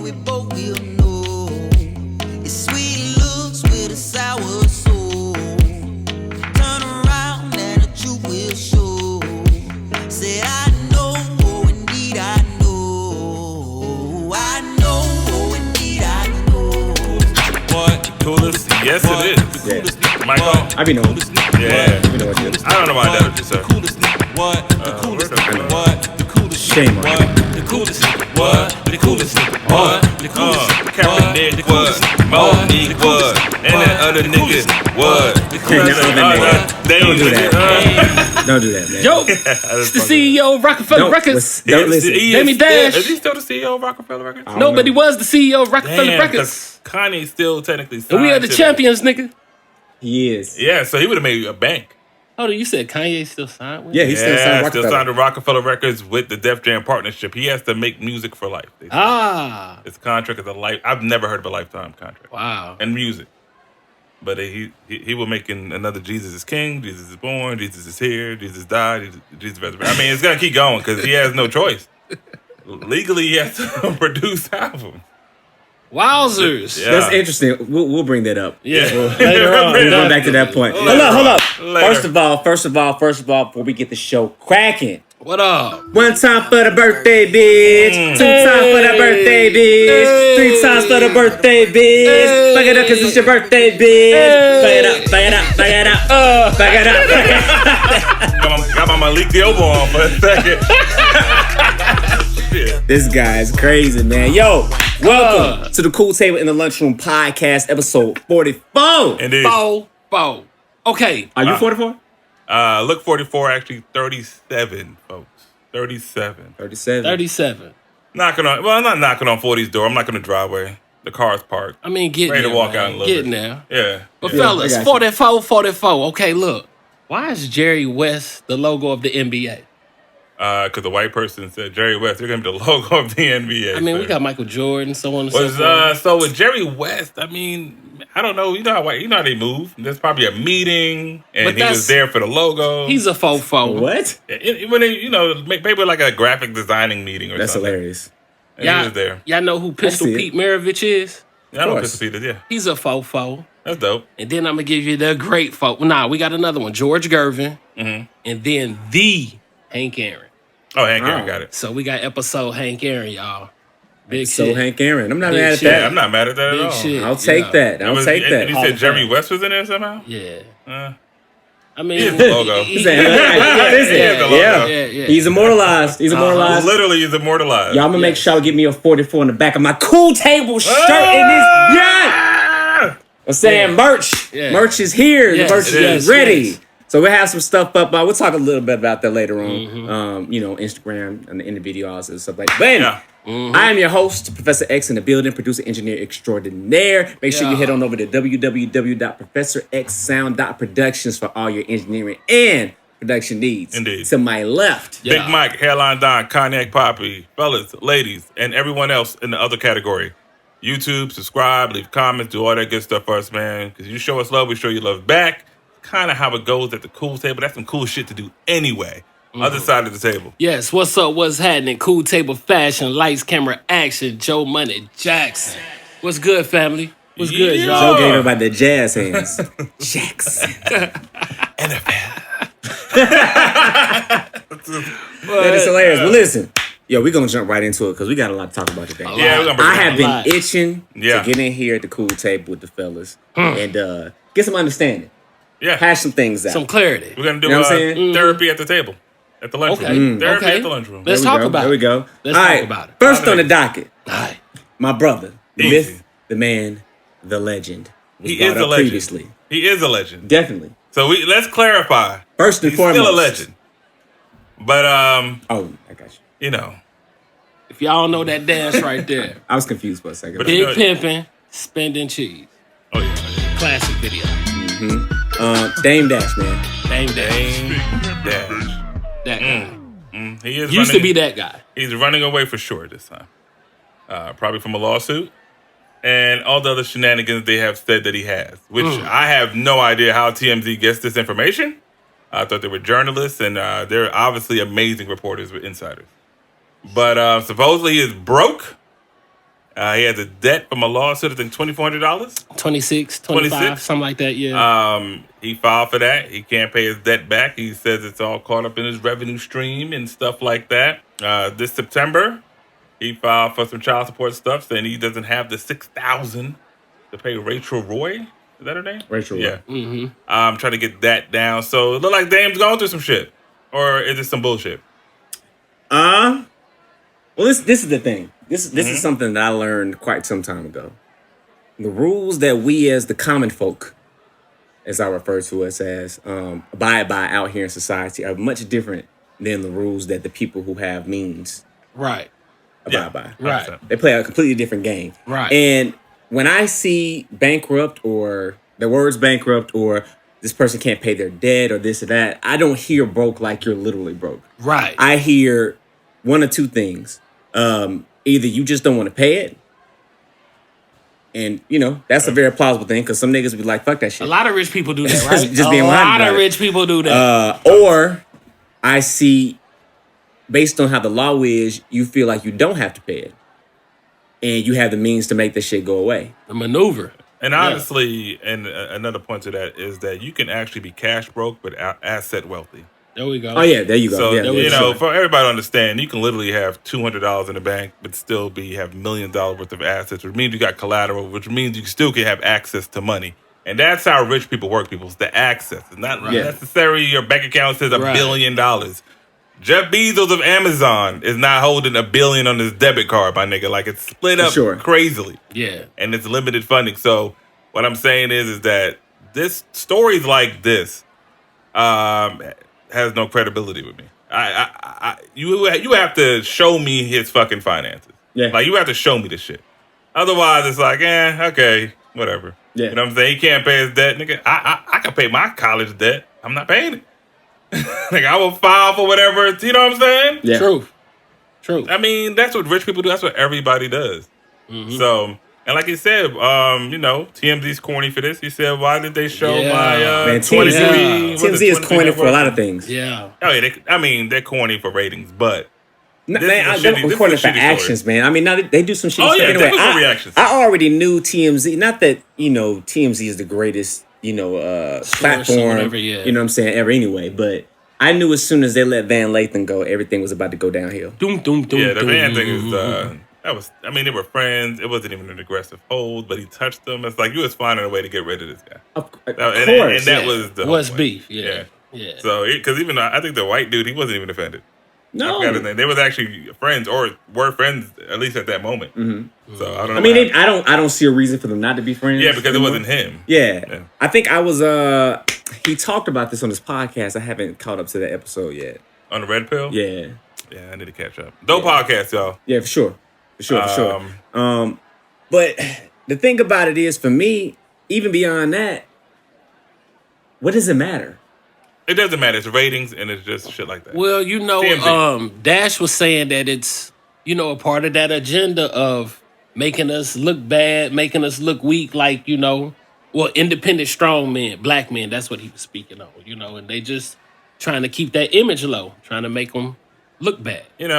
we both will know. It's sweet looks with a sour soul. Turn around and the truth will show. Said I know, oh indeed I know. I know, oh indeed I know. What? The coolest? Yes, it is. Yeah. Michael? I be knowing. Yeah. You know what it is. I don't know why that was just, sir. What? The coolest. What? The coolest. Shame on you. The coolest. What? The coolest. What? The coolest. Kaepernick, what? Monique, what? And that other nigga, what? Don't do that. Don't do that, man. Yo, it's the CEO of Rockefeller Records. Don't listen. Jamie Dash. Is he still the CEO of Rockefeller Records? No, but he was the CEO of Rockefeller Records. Kanye still technically signed. And we are the champions, nigga. He is. Yeah, so he would have made a bank. Oh, you said Kanye still signed with? Yeah, he's still signed Rockefeller. Still signed to Rockefeller Records with the Def Jam partnership. He has to make music for life. His contract is a life. I've never heard of a lifetime contract. Wow. And music. But he will make another Jesus is King, Jesus is born, Jesus is here, Jesus died, Jesus resurrected. I mean, it's gonna keep going because he has no choice. Legally, he has to produce albums. Wowzers. Yeah. That's interesting. We'll bring that up. Yeah. Later on. We'll go back to that point. Hold up. Later. First of all, before we get the show cracking. What up? One time for the birthday, bitch. Two times for the birthday, bitch. Three times for the birthday, bitch. Back it up because it's your birthday, bitch. Back it up, back it up, back it up. Back it up. Got my Malik Diobo on for a second. This guy is crazy, man. Yo, welcome to the Cool Table in the Lunchroom podcast, episode 44. Indeed. Four. Okay. Are you 44? Look 44, actually 37, folks. 37. 37. Knocking on, well, I'm not knocking on 40's door. I'm not going to driveway. The car's parked. I mean, getting ready there, to walk man. out and look. Getting there. Yeah. But yeah. fellas, 44. Okay, look. Why is Jerry West the logo of the NBA? Because the white person said Jerry West, they're going to be the logo of the NBA. I mean, we got Michael Jordan, so on and so forth. So with Jerry West, I mean, I don't know. You know how they move. There's probably a meeting, and he was there for the logo. He's a fofo. What? When they, maybe like a graphic designing meeting or That's something. hilarious. And he was there. Y'all know who Pistol Pete Maravich is? Yeah, I know Pistol Pete is, yeah. He's a fofo. That's dope. And then I'm going to give you the great folk. Nah, we got another one. George Gervin. Mm-hmm. And then the Hank Aaron. Oh, Hank Aaron got it. So we got episode Hank Aaron, y'all. Big so shit. Hank Aaron. I'm not Big mad at shit. that. Yeah, I'm not mad at that Big at all. shit. I'll take that. I'll take that. And you said Jerry West was in there somehow? Yeah. I mean, his logo. Yeah. He's immortalized. He's immortalized. Literally, he's immortalized. Y'all, I'm gonna make sure I give me a 44 in the back of my Cool Table shirt in this. Yeah. I'm saying merch. Yeah. Merch is here. Yes, the merch is ready. Yes. So we'll have some stuff up. We'll talk a little bit about that later on. Mm-hmm. Instagram and in the video, all that stuff like that. But anyway, I am your host, Professor X in the building, producer, engineer extraordinaire. Make sure you head on over to www.professorxsound.productions for all your engineering and production needs. Indeed. To my left, Big Mike, Hairline Don, Cognac Poppy, fellas, ladies, and everyone else in the other category. YouTube, subscribe, leave comments, do all that good stuff for us, man. Because you show us love, we show you love back. Kind of how it goes at the Cool Table. That's some cool shit to do anyway. Other side of the table. Yes, what's up? What's happening? Cool Table fashion, lights, camera, action. Joe Money Jackson. What's good, family? What's good, y'all? Joe gave everybody the jazz hands. Jackson. NFL. That is hilarious. But listen, we're going to jump right into it because we got a lot to talk about today. Yeah, we're going to I have been itching to Yeah. get in here at the Cool Table with the fellas and get some understanding. Yeah. Hash some things out. Some clarity. We're going to do You know what I'm saying? therapy at the table. At the lunchroom. Therapy at the lunchroom. Let's talk about it. There we go. Let's All talk right, about it. First on the docket, All right. my brother, the Easy. myth, the man, the legend. Was He is brought a up legend. Previously. He is a legend. Definitely. So let's clarify. First and He's foremost. still a legend. But, Oh, I got you. you know. If y'all know that dance right there. I was confused for a second. But Big pimpin', spending cheese. Oh, yeah. Classic video. Dame Dash, man. Dame Dash. Dash. That guy. He is Used to be that guy. He's running away for sure this time. Probably from a lawsuit. And all the other shenanigans they have said that he has. Which I have no idea how TMZ gets this information. I thought they were journalists. And they're obviously amazing reporters with insiders. But supposedly he is broke. He has a debt from a lawsuit, I think $2,400. 26, 25, 26? something like that. Yeah. He filed for that. He can't pay his debt back. He says it's all caught up in his revenue stream and stuff like that. This September, he filed for some child support stuff, saying he doesn't have the $6,000 to pay Rachel Roy. Is that her name? Rachel Roy. Yeah. I'm trying to get that down. So it look like Dame's going through some shit, or is it some bullshit? Well, this is the thing. This is something that I learned quite some time ago. The rules that we as the common folk, as I refer to us as, abide by out here in society are much different than the rules that the people who have means Right. abide by. Right. They play a completely different game. Right. And when I see bankrupt or the words bankrupt or this person can't pay their debt or this or that, I don't hear broke like you're literally broke. Right. I hear one or two things. Either you just don't want to pay it, and that's a very plausible thing because some niggas be like, "Fuck that shit." A lot of rich people do that, right? Just being a honest lot about of it. rich people do that. Or I see, based on how the law is, you feel like you don't have to pay it, and you have the means to make this shit go away. The maneuver. And honestly, and another point to that is that you can actually be cash broke but asset wealthy. There we go. Oh yeah, there you go. So Yeah, for everybody to understand, you can literally have $200 in the bank, but still have $1 million worth of assets, which means you got collateral, which means you still can have access to money. And that's how rich people work, people. It's the access. It's not necessarily your bank account says $1 billion. Jeff Bezos of Amazon is not holding $1 billion on his debit card, my nigga. Like, it's split up crazily. Yeah. And it's limited funding. So what I'm saying is that this stories like this has no credibility with me. You have to show me his fucking finances. Yeah. Like, you have to show me this shit. Otherwise, it's like, okay, whatever. Yeah. You know what I'm saying? He can't pay his debt, nigga. I can pay my college debt. I'm not paying it. Like, I will file for whatever. You know what I'm saying? Yeah. True. I mean, that's what rich people do. That's what everybody does. So, and like he said, TMZ's corny for this. He said, why did they show my 23? TMZ is corny for a lot of things. Yeah. Oh, yeah. They're corny for ratings, but No, I'm corny for actions, man. I mean, now they do some shit. Oh, yeah, anyway, they do some reactions. I already knew TMZ. Not that, TMZ is the greatest, platform, whatever, yeah. You know what I'm saying, ever anyway. But I knew as soon as they let Van Lathan go, everything was about to go downhill. Doom, doom, doom, yeah, the doom. man thing is, they were friends. It wasn't even an aggressive hold, but he touched them. It's like you was finding a way to get rid of this guy. Of course. And that was the What's whole beef? point. Yeah. So, because even I think the white dude, he wasn't even offended. No. I forgot his name. They was actually friends, or were friends at least at that moment. So I don't know. I mean, I don't see a reason for them not to be friends. Yeah, because anymore. it wasn't him. Yeah. I think I was. He talked about this on his podcast. I haven't caught up to that episode yet. On the red pill. Yeah. Yeah, I need to catch up. Dope podcast, y'all. Yeah, for sure. But the thing about it is, for me, even beyond that, what does it matter? It doesn't matter. It's ratings and it's just shit like that. Well, TMZ. Dash was saying that it's, a part of that agenda of making us look bad, making us look weak, like, independent, strong men, black men. That's what he was speaking on, and they just trying to keep that image low, trying to make them look bad. Dame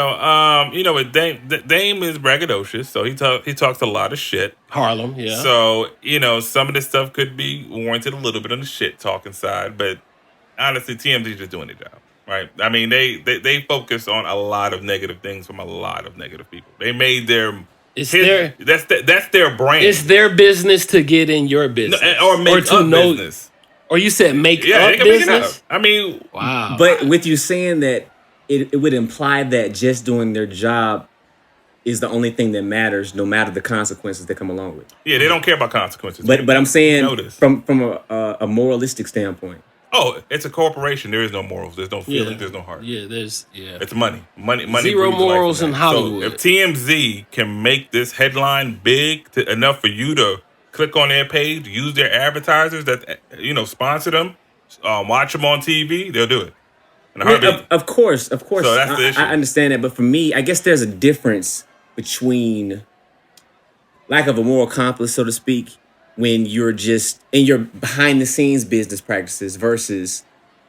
is braggadocious, so he talks a lot of shit. Harlem, yeah. So, some of this stuff could be warranted a little bit on the shit talking side, but honestly, TMZ's just doing their job, right? I mean, they focus on a lot of negative things from a lot of negative people. They made that's their brand. It's their business to get in your business, or make to up know, business. Or you said make Yeah, up they can make it up. business. I mean, Wow. But with you saying that, it would imply that just doing their job is the only thing that matters, no matter the consequences that come along with it. yeah, they don't care about consequences. But I'm saying Notice. from a moralistic standpoint. Oh, it's a corporation. There is no morals. There's no feelings. There's no heart. Yeah, It's money. Money. Zero breeds life morals and in that. Hollywood. So if TMZ can make this headline big enough for you to click on their page, use their advertisers that sponsor them, watch them on TV, they'll do it. In a heartbeat. Of course. So that's the issue. I understand that, but for me, I guess there's a difference between lack of a moral compass, so to speak, when you're just in your behind the scenes business practices versus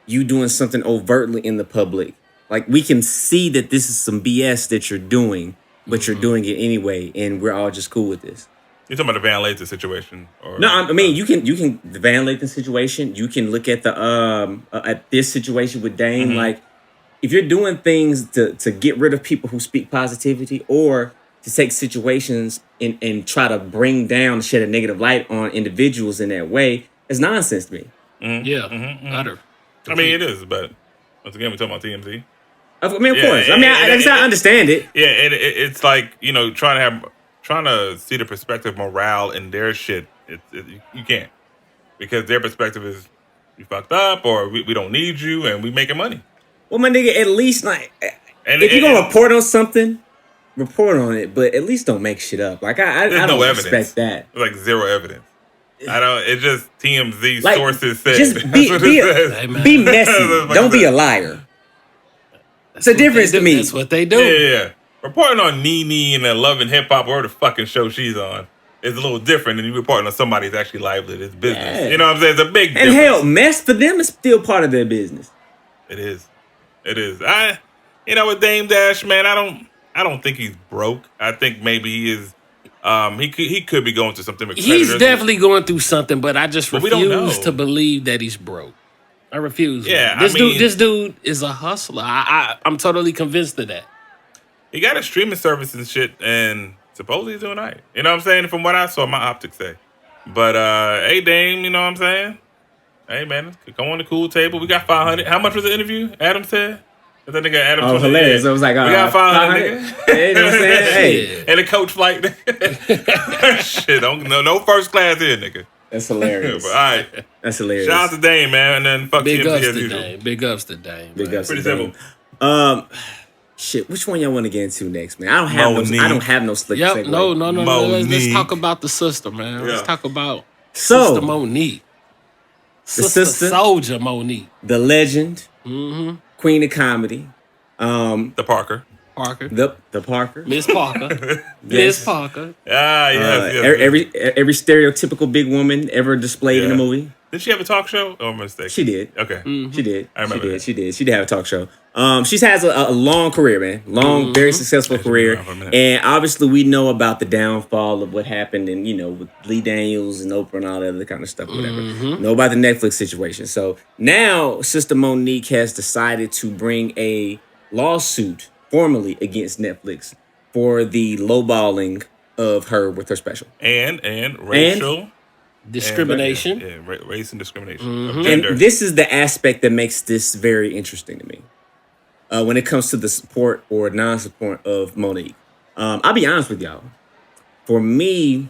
you doing something overtly in the public. Like, we can see that this is some BS that you're doing, but you're doing it anyway, and we're all just cool with this. You're talking about the Van Lathan situation, or No, I mean you can the Van Lathan situation. You can look at the at this situation with Dame. Like, if you're doing things to get rid of people who speak positivity, or to take situations and try to bring down, shed a negative light on individuals in that way, it's nonsense to me. Utter. I mean, it is, but once again, we're talking about TMZ. I mean, of Yeah, course. I mean, I understand it. Yeah, it's like, trying to see the perspective, morale in their shit. You can't, because their perspective is you fucked up, or we don't need you, and we making money. Well, my nigga, at least like, And if you're gonna report on something, report on it, but at least don't make shit up. Like I There's don't no expect evidence. that. Like zero evidence. I don't. It's just TMZ Like, sources said. just That's be what be, it says. Hey, man. be messy. That's what Don't it be a says. liar. It's a difference to me. That's what they do. Yeah. Reporting on Nene and the Love and Hip Hop, or the fucking show she's on, is a little different than you reporting on somebody's actually livelihood. It's business. Yeah. You know what I'm saying? It's a big And difference. hell, mess for them is still part of their business. It is. It is. With Dame Dash, man, I don't think he's broke. I think maybe he is. He could be going through something with He's creditors. definitely going through something, but I just But we don't refuse know. to believe that he's broke. I refuse. Yeah, man. I mean- This dude is a hustler. I'm totally convinced of that. He got a streaming service and shit, and supposedly he's doing all right. You know what I'm saying? From what I saw, my optics say. But hey, Dame, you know what I'm saying? Hey, man, come on the cool table. We got 500. How much was the interview? Adam said. That nigga Adam. Oh, hilarious! It was like, we got 500. Yeah, you know what I'm saying? Hey, And a coach flight. Shit, no first class here, nigga. that's hilarious. But, all right. That's hilarious. Shout out to Dame, man, and then fuck Big TMZ ups as to usual. Dame. Big ups to Dame. Big man. ups. Pretty to simple. Dame. Shit. Which one y'all want to get into next, man? I Monique. don't have no slick. Yep. segue. No. Let's Monique. talk about the sister, man. Yeah. Let's talk about So, Sister Monique. sister? Soldier Monique. the legend, Mm-hmm. queen of comedy, The Parker. Parker. the Parker. Miss Parker. Miss Parker. Ah, yes, yes. Every stereotypical big woman ever displayed in a Yeah. movie. Did she have a talk show? Or am I mistaken? She did. Okay. She did. I remember that. She did. She did have a talk show. She has a long career, man. Long, very successful She's been career. around for a minute. And obviously, we know about the downfall of what happened, and with Lee Daniels and Oprah and all that other kind of stuff, whatever. Know about the Netflix situation. So now, Sister Monique has decided to bring a lawsuit formally against Netflix for the lowballing of her with her special. And racial Discrimination. And, race and discrimination. And Of gender. this is the aspect that makes this very interesting to me when it comes to the support or non-support of Monique. I'll be honest with y'all. For me,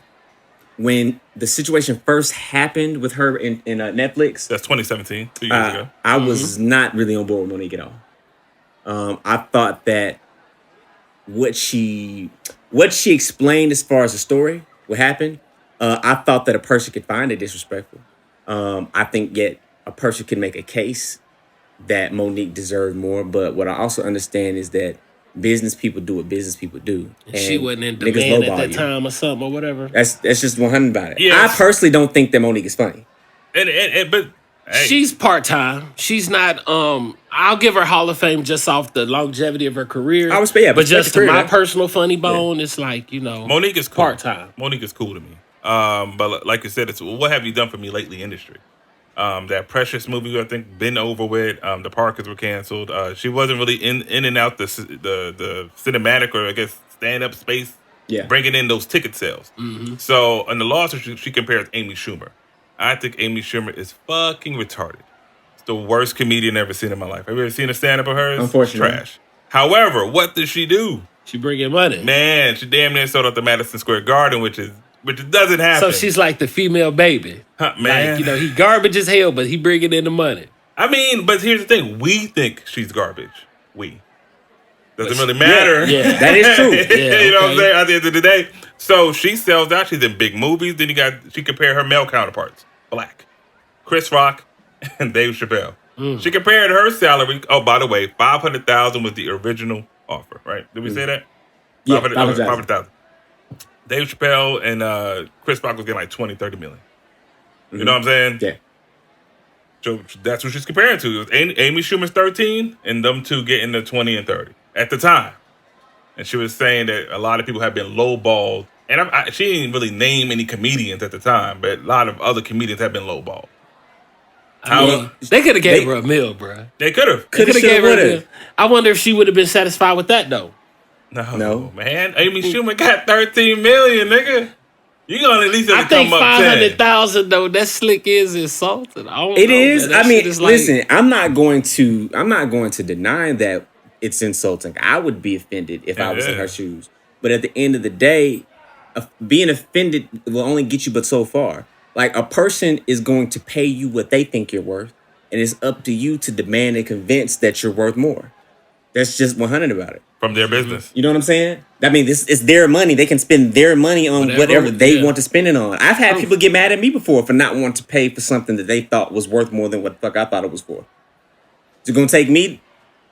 when the situation first happened with her in Netflix, That's 2017, 2 years ago. I was not really on board with Monique at all. I thought that what she explained as far as the story, what happened, I thought that a person could find it disrespectful. I think yet a person can make a case that Monique deserved more. But what I also understand is that business people do what business people do. And she wasn't in niggas demand at lowball that you. time or something or whatever. That's just 100 about it. Yes. I personally don't think that Monique is funny. But hey, She's part-time. She's not, I'll give her Hall of Fame just off the longevity of her career. I respect- yeah, but respect just the to career, my man. personal funny bone, it's like, Monique is cool. part-time. Monique is cool to me. But like you said, it's what have you done for me lately industry. That Precious movie, I think, been over with. The Parkers were canceled. She wasn't really in and out the cinematic, or I guess stand-up space, Yeah. bringing in those ticket sales. So in the lawsuit, she compares Amy Schumer. I think Amy Schumer is fucking retarded. It's the worst comedian I've ever seen in my life. Have you ever seen a stand-up of hers? Unfortunately. Trash. However, what does she do? She bringing money. Man, she damn near sold out the Madison Square Garden, which doesn't happen. So she's like the female baby. Huh, man. Like, he garbage as hell, but he bringing in the money. I mean, but here's the thing: we think she's garbage. We doesn't really matter. Yeah. That is true. You know what I'm okay. saying? At the end of the day, so she sells out. She's in big movies. Then she compared her male counterparts, black, Chris Rock, and Dave Chappelle. She compared her salary. Oh, by the way, $500,000 was the original offer. Right? Did we say that? Yeah, $500,000. Dave Chappelle and Chris Rock was getting like 20, 30 million. You know what I'm saying? Yeah. So that's what she's comparing to. It was Amy Schumer's 13 and them two getting the 20 and 30 at the time. and she was saying that a lot of people have been lowballed. And she didn't really name any comedians at the time, but a lot of other comedians have been lowballed. I mean, they could have gave her a meal, bro. They could have. Could have gave her a meal. I wonder if she would have been satisfied with that, though. No, man. Amy Schumer got 13 million, nigga. You gonna at least have to come up 500,000 though. That slick is insulting. It is. I mean, listen. I'm not going to deny that it's insulting. I would be offended if I was in her shoes. But at the end of the day, being offended will only get you but so far. Like, a person is going to pay you what they think you're worth, and it's up to you to demand and convince that you're worth more. That's just 100 about it. From their business. You know what I'm saying? I mean, this is their money. They can spend their money on whatever they want to spend it on. I've had people get mad at me before for not wanting to pay for something that they thought was worth more than what the fuck I thought it was for. You're going to take me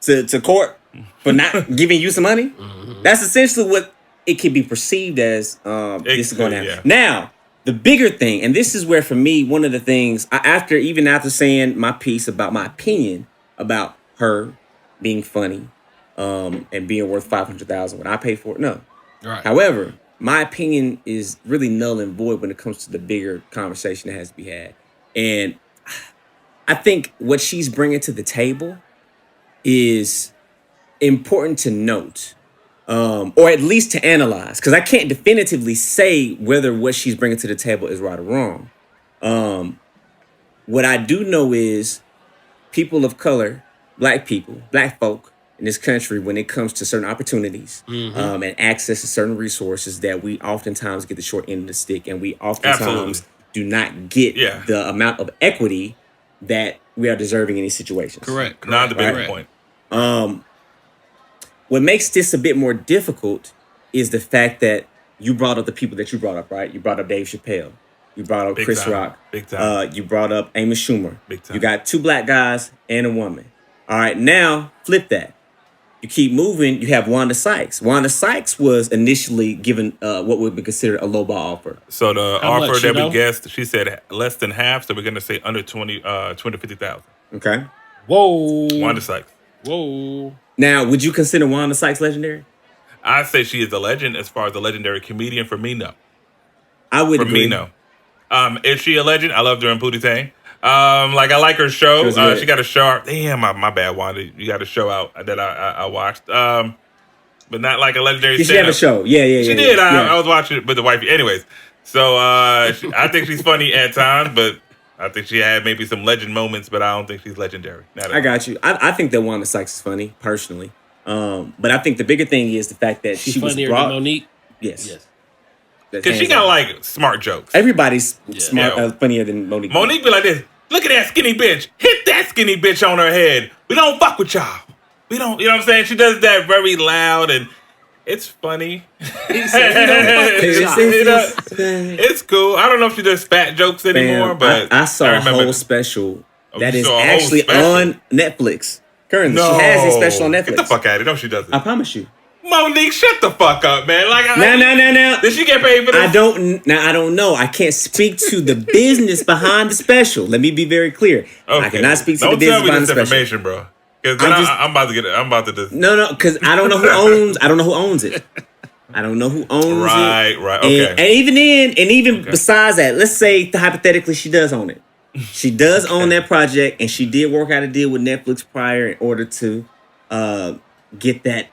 to court for not giving you some money? Mm-hmm. That's essentially what it can be perceived as. This is going to happen. Yeah. Now, the bigger thing, and this is where, for me, one of the things, after saying my piece about my opinion about her being funny, and being worth $500,000 when I pay for it, no. Right. However, my opinion is really null and void when it comes to the bigger conversation that has to be had. And I think what she's bringing to the table is important to note, or at least to analyze, because I can't definitively say whether what she's bringing to the table is right or wrong. What I do know is people of color, black folk in this country, when it comes to certain opportunities, and access to certain resources, that we oftentimes get the short end of the stick, and we oftentimes do not get the amount of equity that we are deserving in these situations. Correct. Not the bigger point. What makes this a bit more difficult is the fact that you brought up the people that you brought up, right? You brought up Dave Chappelle. You brought up Chris Rock. Big time. You brought up Amy Schumer. Big time. You got 2 black guys and a woman. All right, now flip that. You keep moving, you have Wanda Sykes. Wanda Sykes was initially given what would be considered a lowball offer. So the offer that we guessed, she said less than half, so we're going to say under 250,000. Okay. Whoa. Wanda Sykes. Whoa. Now, would you consider Wanda Sykes legendary? I say she is a legend. As far as a legendary comedian, for me, no. I would agree. For me, no. Is she a legend? I loved her in Pootie Tang. I like her show. She got a show. Damn, my bad, Wanda. You got a show out that I watched. But not like a legendary. She had a show. Yeah. She did. I was watching it with the wifey. Anyways, so I think she's funny at times, but I think she had maybe some legend moments, but I don't think she's legendary. I got you. I think that Wanda Sykes is funny, personally. But I think the bigger thing is the fact that she was funnier brought. than Monique. Yes. Because she got smart jokes. Everybody's smart, funnier than Monique. Monique be like this. Look at that skinny bitch. Hit that skinny bitch on her head. We don't fuck with y'all. We don't, you know what I'm saying? She does that very loud and it's funny. It's cool. I don't know if she does fat jokes anymore, but I saw a whole special that is actually on Netflix. Currently, she has a special on Netflix. Get the fuck out of it. No, she doesn't. I promise you. Monique, shut the fuck up, man. No. Did she get paid for this? I don't know. I can't speak to the business behind the special. Let me be very clear. Okay. I cannot speak to the business behind the special. Don't tell me this information, bro. Because I'm about to get it. I'm about to just... No, because I don't know who owns it. I don't know who owns it. Right, okay. And even besides that, let's say hypothetically she does own it. She does own that project, and she did work out a deal with Netflix prior in order to get that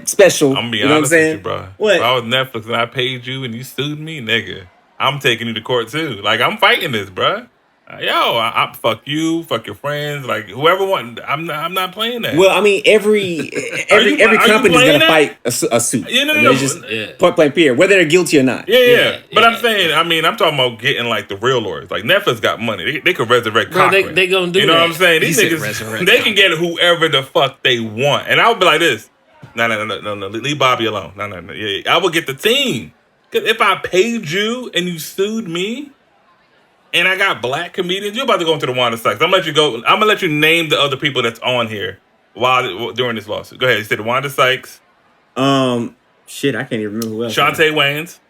special. I'm gonna be you know honest what I'm saying? with you, bro. What? If I was Netflix and I paid you and you sued me, nigga, I'm taking you to court too. I'm fighting this, bro. I fuck you, fuck your friends, whoever want. I'm not playing that. Well, I mean, every company's gonna fight a suit. Yeah, no. Just point blank period, whether they're guilty or not. Yeah. But I'm saying, I'm talking about getting the real lawyers. Netflix got money. They could resurrect Cochran. They gonna do. You know that. what I'm saying? These niggas, they can get whoever the fuck they want, and I would be like this. No. Leave Bobby alone. No. Yeah, I would get the team. Because if I paid you and you sued me. And I got black comedians. You're about to go into the Wanda Sykes. I'm gonna let you name the other people that's on here during this lawsuit. Go ahead. You said Wanda Sykes. Shit, I can't even remember who else. Shantae Wayans.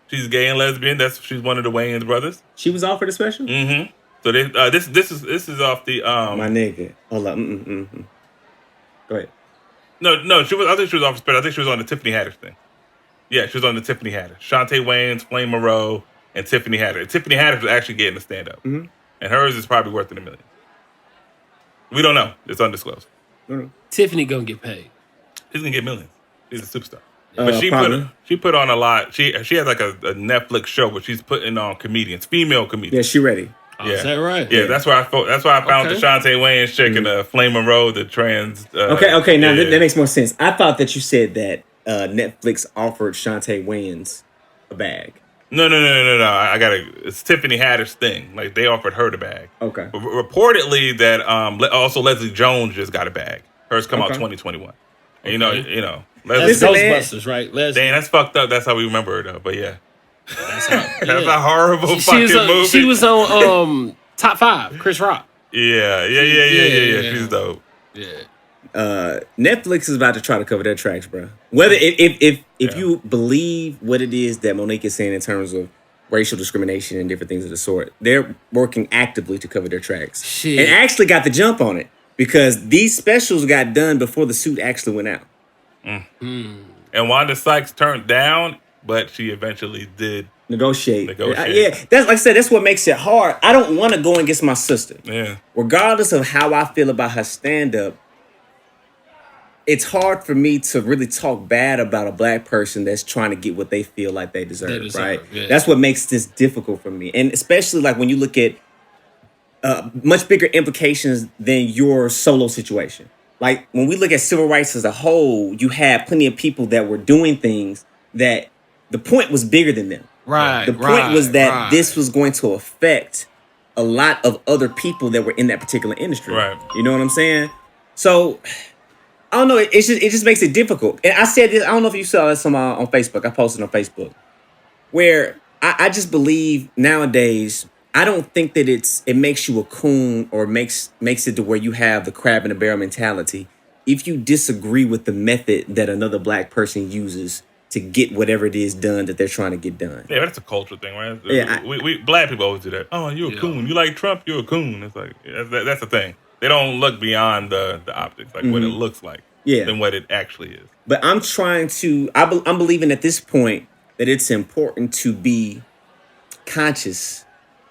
She's gay and lesbian. She's one of the Wayans brothers. She was offered a special. Mm-hmm. So this is off the My nigga. Hold up. Go ahead. No. She was. I think she was off spectrum. I think she was on the Tiffany Haddish thing. Yeah, she was on the Tiffany Haddish. Shantae Wayans, Flame Monroe, and Tiffany Haddish. Tiffany Haddish was actually getting a stand up, and hers is probably worth $1 million. We don't know. It's undisclosed. Tiffany gonna get paid. She's gonna get millions. She's a superstar. But she put on a lot. She has like a Netflix show where she's putting on comedians, female comedians. Yeah, she ready. Oh, is that right? Yeah, that's where I thought. That's why I found the Shantae Wayans chick and the Flame Monroe, the trans. Okay. Now that makes more sense. I thought that you said that Netflix offered Shantae Wayans a bag. No. I got it's Tiffany Haddish thing. Like they offered her the bag. Okay. But reportedly that also Leslie Jones just got a bag. Hers come out 2021. And you know. That's Leslie, Ghostbusters, right? Leslie. Dang, that's fucked up. That's how we remember her though. But yeah. That's a horrible fucking movie. She was on Top 5, Chris Rock. Yeah. She's dope. Yeah. Netflix is about to try to cover their tracks, bro. Whether if you believe what it is that Monique is saying in terms of racial discrimination and different things of the sort, they're working actively to cover their tracks. Shit. And actually got the jump on it because these specials got done before the suit actually went out. And Wanda Sykes turned down, but she eventually did negotiate. Yeah, that's like I said. That's what makes it hard. I don't want to go against my sister. Yeah. Regardless of how I feel about her stand-up, it's hard for me to really talk bad about a black person that's trying to get what they feel like they deserve. Right? Yeah. That's what makes this difficult for me, and especially like when you look at much bigger implications than your solo situation. Like when we look at civil rights as a whole, you have plenty of people that were doing things that the point was bigger than them. Right. The point was that this was going to affect a lot of other people that were in that particular industry. Right. You know what I'm saying? So I don't know. It just makes it difficult. And I said this. I don't know if you saw this on Facebook. I posted on Facebook where I just believe nowadays. I don't think that it makes you a coon or makes it to where you have the crab in the barrel mentality if you disagree with the method that another black person uses to get whatever it is done that they're trying to get done. Yeah, that's a culture thing, right? Yeah, we black people always do that. Oh, you're a coon. You like Trump? You're a coon. It's like that's the thing. They don't look beyond the optics, like what it looks like, than what it actually is. But I'm trying to. I'm believing at this point that it's important to be conscious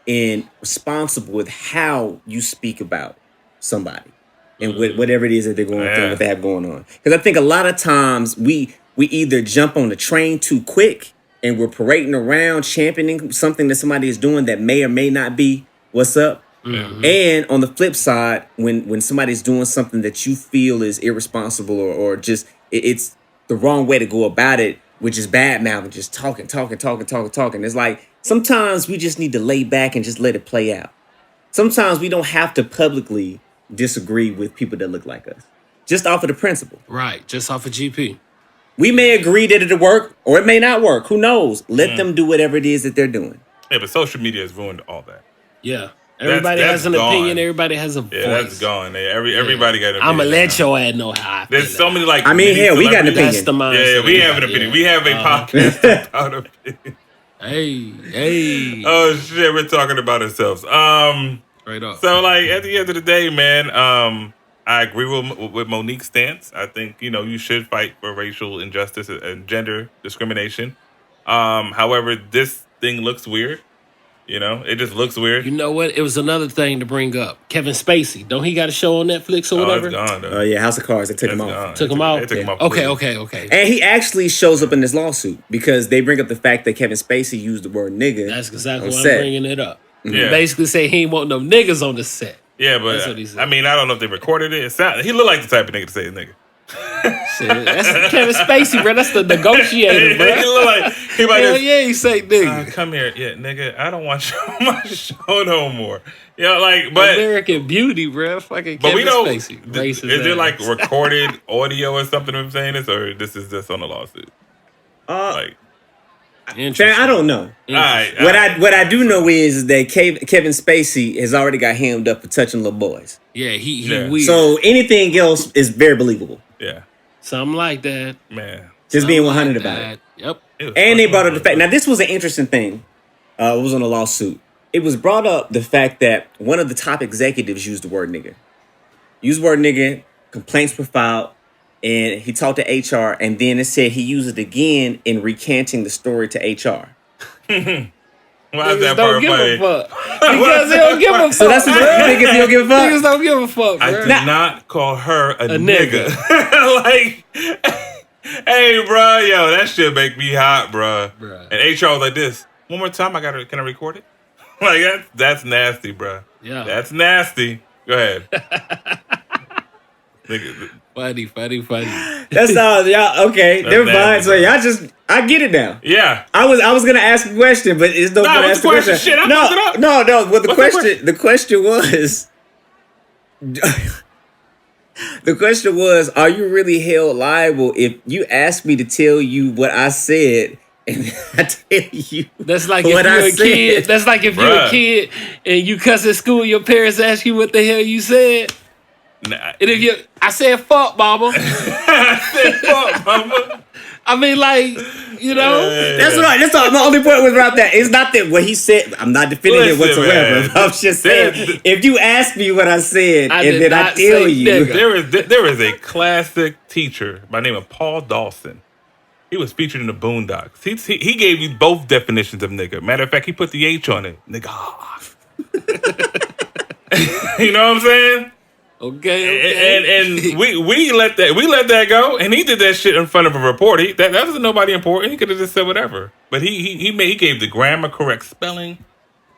and responsible with how you speak about somebody and whatever it is that they're going through, what they have going on. Because I think a lot of times we either jump on the train too quick and we're parading around championing something that somebody is doing that may or may not be what's up. Mm-hmm. And on the flip side, when somebody's doing something that you feel is irresponsible or just it's the wrong way to go about it, which is bad mouthing, just talking. It's like sometimes we just need to lay back and just let it play out. Sometimes we don't have to publicly disagree with people that look like us. Just off of the principle. Right. Just off of GP. We may agree that it'll work or it may not work. Who knows? Let them do whatever it is that they're doing. Yeah, but social media has ruined all that. Yeah. Everybody has an opinion. Everybody has a voice. Yeah, that's gone. Everybody got an opinion. I'm going to let your ass know how I feel. There's so many like... I mean, hell, we got an opinion. That's the mindset. Yeah, we have an opinion. We have a podcast about opinion. Hey. Oh, shit. We're talking about ourselves. Straight up. So, like, at the end of the day, man, I agree with Monique's stance. I think, you should fight for racial injustice and gender discrimination. However, this thing looks weird. It just looks weird. You know what? It was another thing to bring up. Kevin Spacey. Don't he got a show on Netflix or whatever? It's gone, though. Oh, yeah, House of Cards. They took him off. Took him out? They took him off. Okay. And he actually shows up in this lawsuit because they bring up the fact that Kevin Spacey used the word nigga. That's exactly on why set. I'm bringing it up. Yeah. He basically say he ain't want no niggas on the set. Yeah, but That's what he said. I mean, I don't know if they recorded it. He looked like the type of nigga to say nigga. Shit, that's Kevin Spacey, bro. That's the negotiator, bro. He look like he might Hell yeah, he say nigga. come here, yeah, nigga. I don't want you on my show no more. But American Beauty, bro. Fucking but Kevin we don't. Spacey. Is there like recorded audio or something of him saying this, or this is just on the lawsuit? I don't know. All right. What I do know is that Kevin Spacey has already got hammed up for touching little boys. Yeah, he weird. So anything else is very believable. Yeah. Something like that. Man. Just being 100 about it. Yep. And they brought up the fact. Now, this was an interesting thing. It was on a lawsuit. It was brought up the fact that one of the top executives used the word nigga. Used the word nigga. Complaints were filed. and he talked to HR, and then it said he used it again in recanting the story to HR. Why is Niggas that don't part give funny? a fuck. Because they don't give a fuck. So that's what niggas don't give a fuck. Niggas don't give a fuck, I bro. did not call her a nigga. nigga. Like, hey, bro, yo, that shit make me hot, bro. Bruh. And HR was like this. One more time, can I record it? Like, that's nasty, bro. Yeah. That's nasty. Go ahead. Nigga, Funny. That's all, y'all. Okay, That's never mind. nasty, So y'all I get it now. yeah. I was gonna ask a question, but it's no Nah, gonna what's ask the question? Shit, I fucked it up. No. Well, What's the question was, the question was, are you really held liable if you ask me to tell you what I said and I tell you That's like what if I you're a said? kid. That's like if you're a Bruh. kid and you cuss at school, your parents ask you what the hell you said. Nah, And if I said fuck, mama. fuck, mama. I mean, like, you know. That's all. My only point was about that. It's not that what he said. I'm not defending it Listen, whatsoever. man. I'm just saying, if you ask me what I said I and did then I not tell say you, nigga. There is a classic teacher by the name of Paul Dawson. He was featured in the Boondocks. He gave you both definitions of nigga. Matter of fact, he put the H on it. Nigga. You know what I'm saying? Okay. And we let that go, and he did that shit in front of a reporter. That wasn't nobody important. He could have just said whatever. But he gave the grammar correct spelling,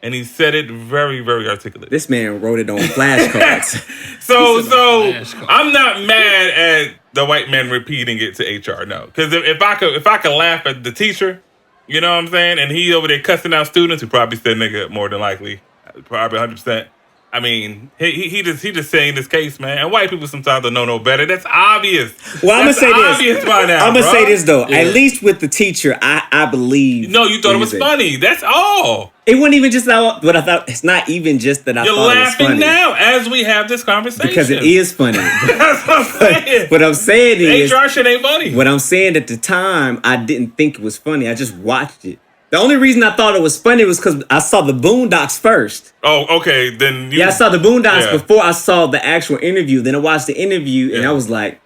and he said it very, very articulate. this man wrote it on flashcards. So flashcard. I'm not mad at the white man repeating it to HR. No, because if I could laugh at the teacher, you know what I'm saying, and he over there cussing out students who probably said nigga more than likely, probably 100%. I mean, he just saying this case, man. And white people sometimes don't know no better. That's obvious. Well, I'm gonna say this. Obvious by now, I'm gonna bro. say this though. Yeah. At least with the teacher, I believe. No, you thought it was said. funny. That's all. It wasn't even just that. But I thought it's not even just that I You're thought it was laughing funny now as we have this conversation because it is funny. That's what I'm saying. What I'm saying is, HR shit ain't funny. what I'm saying at the time, I didn't think it was funny. I just watched it. The only reason I thought it was funny was because I saw the Boondocks first. Oh, okay. Then Yeah, I saw the Boondocks Yeah. before I saw the actual interview. Then I watched the interview and Yeah. I was like,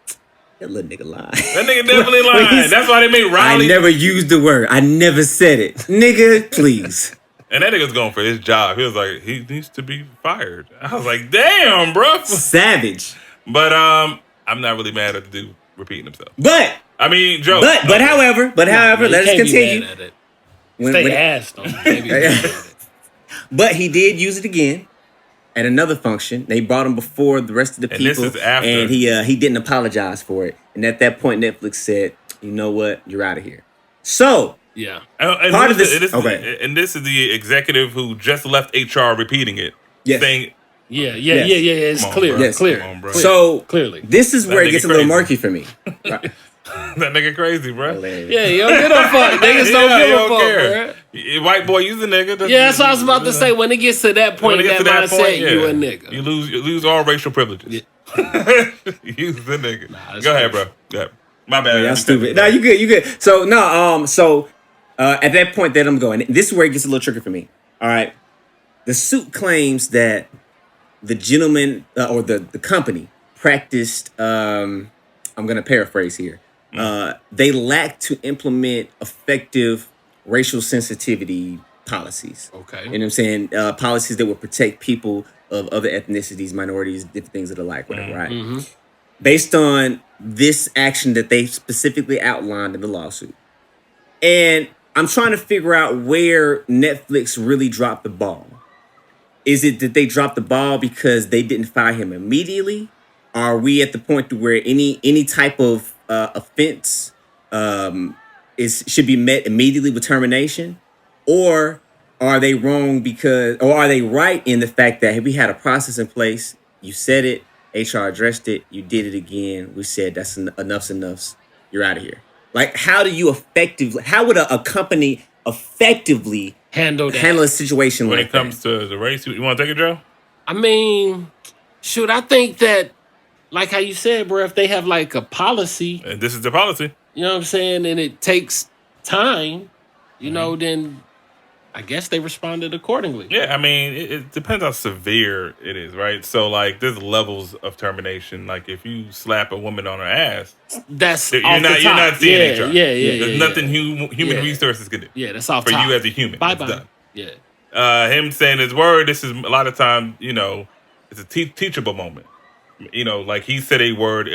that little nigga lying. That nigga definitely When lying. he's- That's why they made I Riley. never used the word. I never said it. Nigga, please. And that nigga's going for his job. He was like, he needs to be fired. I was like, damn, bro. Savage. But I'm not really mad at the dude repeating himself. But I mean, Joe. however, You let us can't be continue. mad at it. When- Stay when- ass though. You can't be mad at it. But he did use it again at another function. They brought him before the rest of the And this people, is after. and he didn't apologize for it. And at that point, Netflix said, "You know what? You're out of here." So Yeah. And Part of this, this- okay. And this is the executive who just left HR repeating it. Yes. Saying, Yeah. Yes. It's Come on, clear. bro. Yes. Clear. Come on, bro. so Clearly. this is That where it nigga gets a little crazy. murky for me. Right. that nigga crazy, bro. Hilarious. Yeah, you don't give a fuck. Niggas don't give you a don't fuck, care. bro. White boy, you the nigga. Yeah, that's what I was about to say. When it gets to that point, When it gets that to that mindset, point, yeah. you a nigga. You lose all racial privileges. You the nigga. that's Go ahead, crazy. bro. Go ahead. My bad. Y'all stupid. No, you good. So no, at that point that I'm going, this is where it gets a little tricky for me. All right. The suit claims that the gentleman or the company practiced, I'm going to paraphrase here. They lack to implement effective racial sensitivity policies. Okay. You know what I'm saying? Policies that would protect people of other ethnicities, minorities, different things of the like, whatever, right? Based on this action that they specifically outlined in the lawsuit. And I'm trying to figure out where Netflix really dropped the ball. Is it that they dropped the ball because they didn't fire him immediately? Are we at the point to where any type of offense should be met immediately with termination? Or are they wrong or are they right in the fact that we had a process in place, you said it, HR addressed it, you did it again, we said that's enough's enough, you're out of here. Like, how would a company effectively Handle that. handle a situation When like it comes to the race, you want to take it, Joe? I mean, shoot, I think that, like how you said, bro, if they have like a policy, And this is the policy. you know what I'm saying, and it takes time, you know, then I guess they responded accordingly. Yeah, I mean, it depends how severe it is, right? So, like, there's levels of termination. Like, if you slap a woman on her ass, That's you're off not the top. seeing HR. Yeah. There's nothing human Yeah. resources can do. Yeah, that's off for top. you as a human. Bye It's bye. done. Yeah. Him saying his word. This is a lot of times, it's a teachable moment. Like he said a word.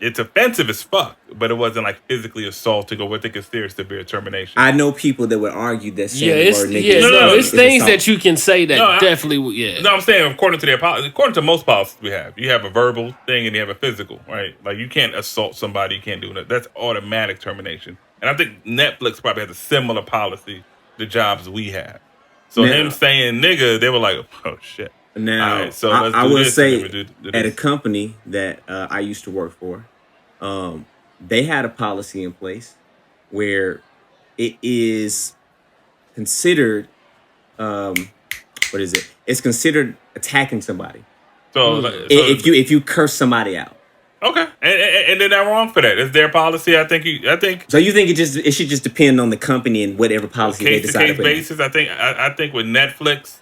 It's offensive as fuck, but it wasn't like physically assaulting or what they consider severe termination. I know people that would argue that saying Yeah, the word nigga it's things assault. that you can say that definitely, yeah. No, I'm saying according to most policies we have, you have a verbal thing and you have a physical, right? Like you can't assault somebody, you can't do that. That's automatic termination. And I think Netflix probably has a similar policy to jobs we have. So him saying nigga, they were like, oh shit. Now, all right, so I will say do at a this. company that I used to work for, they had a policy in place where it is considered, what is it? It's considered attacking somebody. So If you curse somebody out. okay, and they're not wrong for that. It's their policy. I think. So you think it should just depend on the company and whatever policy they Case decide to to case put in? basis. I think with Netflix,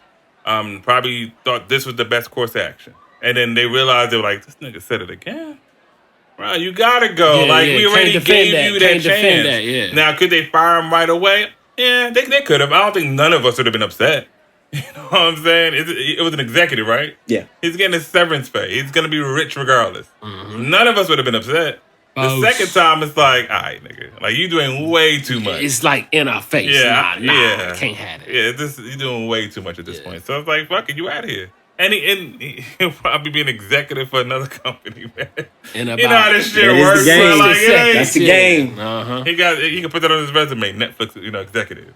probably thought this was the best course of action, and then they realized they were like, this nigga said it again. Bro, you gotta go. We already gave you that chance. Now, could they fire him right away? Yeah, they could have. I don't think none of us would have been upset. You know what I'm saying? It was an executive, right? Yeah. He's getting a severance pay. He's gonna be rich regardless. Mm-hmm. None of us would have been upset. Oh, The second time, it's like, all right, nigga, like you doing way too much. It's like in our face. Yeah, Nah, yeah. can't have it. Yeah, you're doing way too much at this point. So it's like, fuck it, you out of here. And he'll probably be an executive for another company, man. You know how this shit That is the works. game. So like, it ain't- That's the game. Uh-huh. He can put that on his resume. Netflix, executive.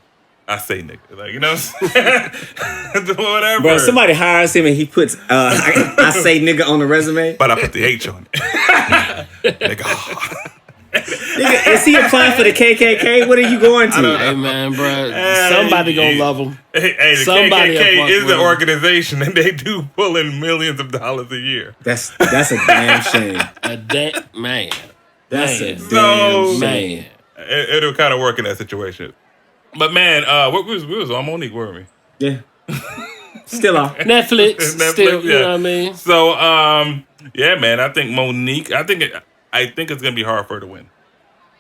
I say nigga, like, you know what I'm saying? Whatever. Bro, somebody hires him and he puts I say nigga on the resume. But I put the H on it. Nigga. Nigga, is he applying for the KKK? What are you going to? Hey, man, bro. Somebody gonna love him. Hey, the Somebody KKK fuck is with an him. organization, and they do pull in millions of dollars a year. That's a damn shame. Man. That's a Man. damn shame. Man. It'll kind of work in that situation. But man, we was on Monique, weren't we? Yeah. Still off. Netflix, still, you know what I mean? So, yeah, man, I think Monique, I think it's gonna be hard for her to win.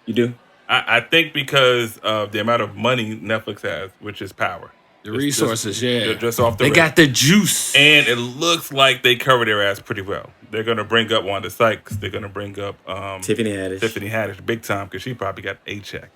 You do? I think because of the amount of money Netflix has, which is power. The resources, Just off the They rip. got the juice. And it looks like they cover their ass pretty well. They're gonna bring up Wanda Sykes. They're gonna bring up Tiffany Haddish. big time because she probably got a check.